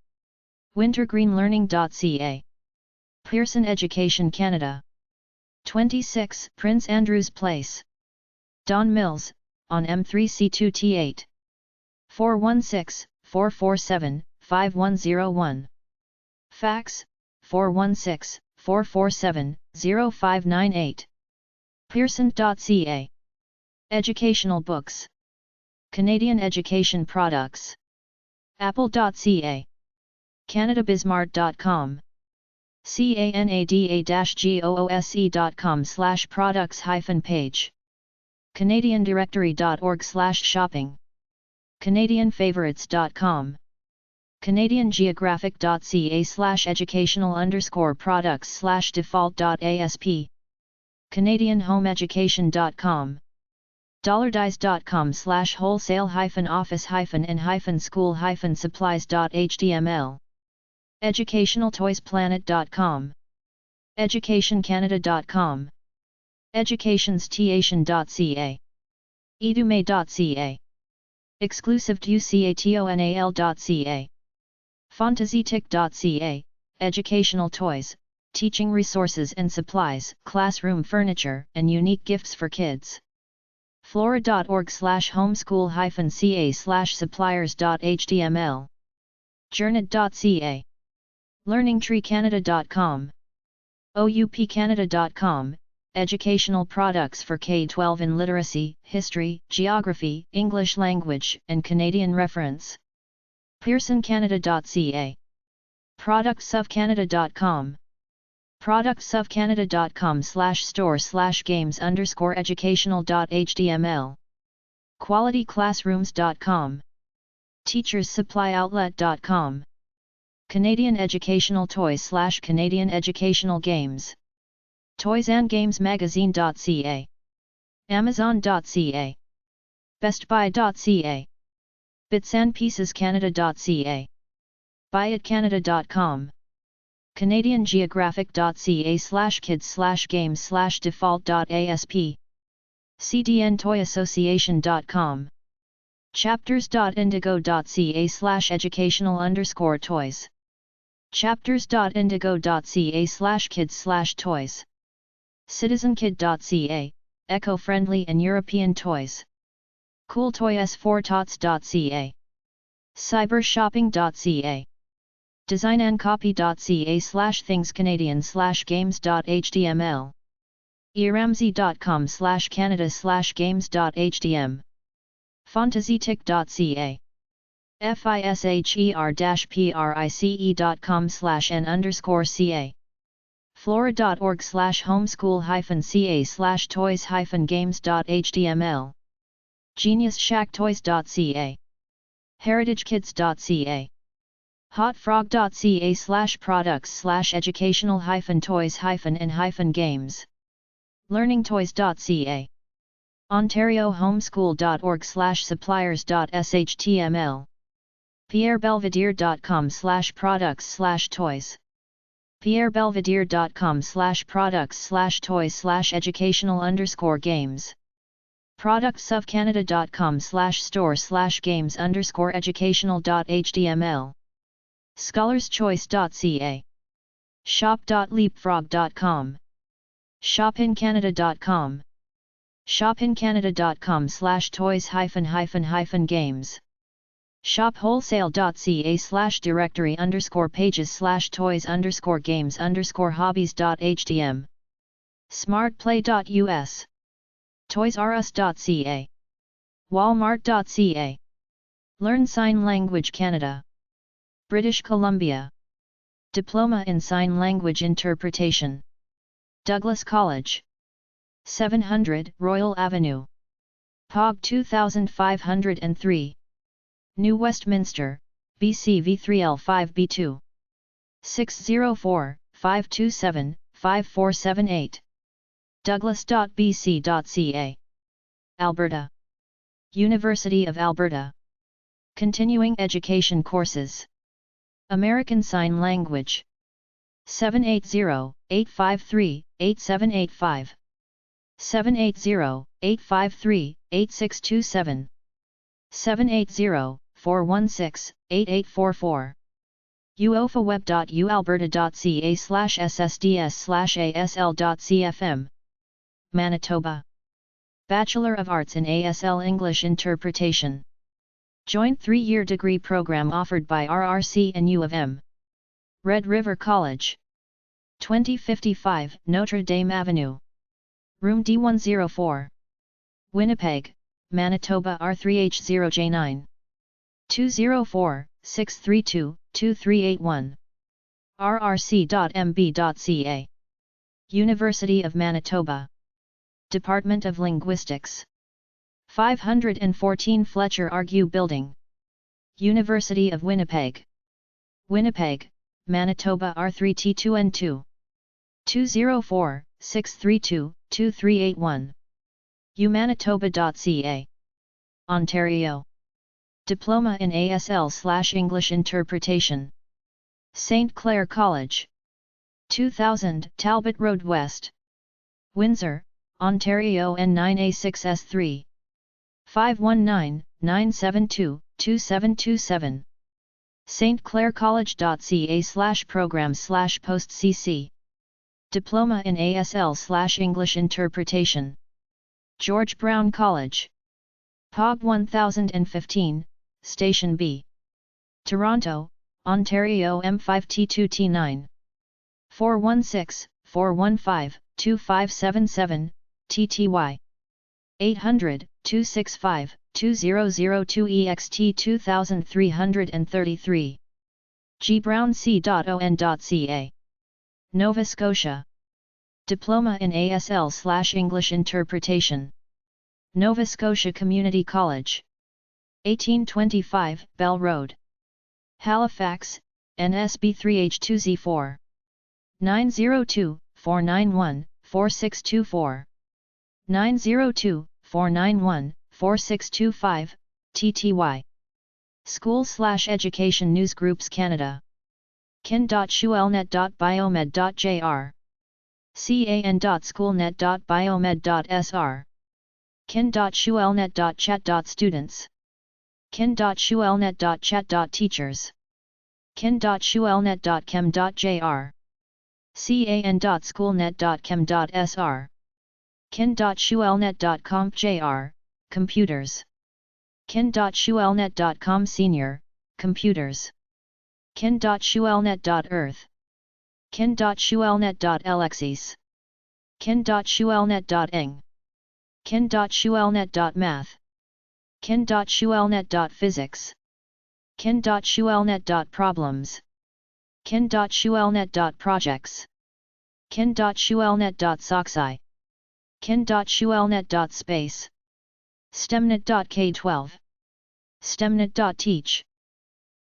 WintergreenLearning.ca. Pearson Education Canada. 26 Prince Andrews Place. Don Mills, on M3C2T8. 416-447-5101. Fax, 416-447-0598. Pearson.ca. Educational Books. Canadian Education Products. Apple.ca. CanadaBizMart.com. canada-goose.com/products-page. CanadianDirectory.org/shopping. CanadianFavorites.com. CanadianGeographic.ca/educational_products/default.asp. CanadianHomeEducation.com. $-.com/wholesale-office-and-school-supplies.html. EducationalToysPlanet.com. EducationCanada.com. EducationsTation.ca. Edume.ca. Exclusive-to-UCATONAL.ca. FantasyTick.ca, Educational Toys, Teaching Resources and Supplies, Classroom Furniture, and Unique Gifts for Kids. Flora.org/homeschool-ca/suppliers.html. Journey.ca. LearningTreeCanada.com. OUPCanada.com, Educational Products for K-12 in Literacy, History, Geography, English Language, and Canadian Reference. PearsonCanada.ca. ProductsOfCanada.com. productsofcanada.com/store/games_educational.html. QualityClassrooms.com. TeachersSupplyOutlet.com. Canadian Educational Toys/Canadian Educational Games. ToysAndGamesMagazine.ca. Amazon.ca. BestBuy.ca. BitsandPiecesCanada.ca. BuyItCanada.com. CanadianGeographic.ca/kids/games/default.asp. CDNToyAssociation.com. Chapters.indigo.ca/educational_toys. Chapters.indigo.ca/kids/toys. CitizenKid.ca, eco-friendly and European toys. CoolToys4Tots.ca. Cybershopping.ca. Designandcopy.ca/thingscanadian/games.html. eramsey.com/canada/games.hdm Fantasytic.ca fisher-price.com/n_ca flora.org/homeschool-ca/toys-games.html geniusshacktoys.ca heritagekids.ca hotfrog.ca/products/educational-toys-and-games learningtoys.ca ontariohomeschool.org/suppliers.html pierrebelvedere.com/products/toys pierrebelvedere.com/products/toys/educational_games productsofcanada.com/store/games_educational.html scholarschoice.ca shop.leapfrog.com shopincanada.com shopincanada.com/toys-games shophosale.ca/directory_pages/toys_games_hobbies.htm smartplay.us toysrus.ca walmart.ca Learn Sign Language Canada British Columbia Diploma in Sign Language Interpretation Douglas College 700 Royal Avenue POG 2503 New Westminster, BC V3L5B2 604-527-5478 douglas.bc.ca Alberta University of Alberta Continuing Education Courses American Sign Language 780-853-8785 780-853-8627 780-416-8844 uofaweb.ualberta.ca/ssds/asl.cfm Manitoba Bachelor of Arts in ASL English Interpretation Joint 3-year degree program offered by RRC and U of M Red River College 2055 Notre Dame Avenue Room D104 Winnipeg, Manitoba R3H0J9 204-632-2381 rrc.mb.ca University of Manitoba Department of Linguistics 514 Fletcher Argue Building University of Winnipeg Winnipeg, Manitoba R3T2N2 204-632-2381 umanitoba.ca Ontario Diploma in ASL/English Interpretation St. Clair College 2000 Talbot Road West Windsor, Ontario N9A6S3 519-972-2727 stclaircollege.ca/programs/postcc Diploma in ASL/English Interpretation George Brown College POG 1015, Station B Toronto, Ontario M5T2T9 416-415-2577, TTY 800-265-2002 EXT2333 gbrownc.on.ca Nova Scotia Diploma in ASL/English Interpretation Nova Scotia Community College 1825 Bell Road Halifax, NSB 3H2Z4 902-491-4624 902-491-4625, TTY School/Education Newsgroups Canada kin.shuelnet.biomed.jr can.schoolnet.biomed.sr kin.shuelnet.chat.students kin.shuelnet.chat.teachers kin.shuelnet.chem.jr can.schoolnet.chem.sr kin.shuelnet.comp.jr, computers kin.shuelnet.com senior, computers kin.shuelnet.earth kin.shuelnet.lexis kin.shuelnet.ing, kin.shuelnet.math, kin.shuelnet.physics, kin.shuelnet.problems, kin.shuelnet.projects, kin.shuelnet.soxi, kin.shuelnet.space, stemnet.k12, stemnet.teach.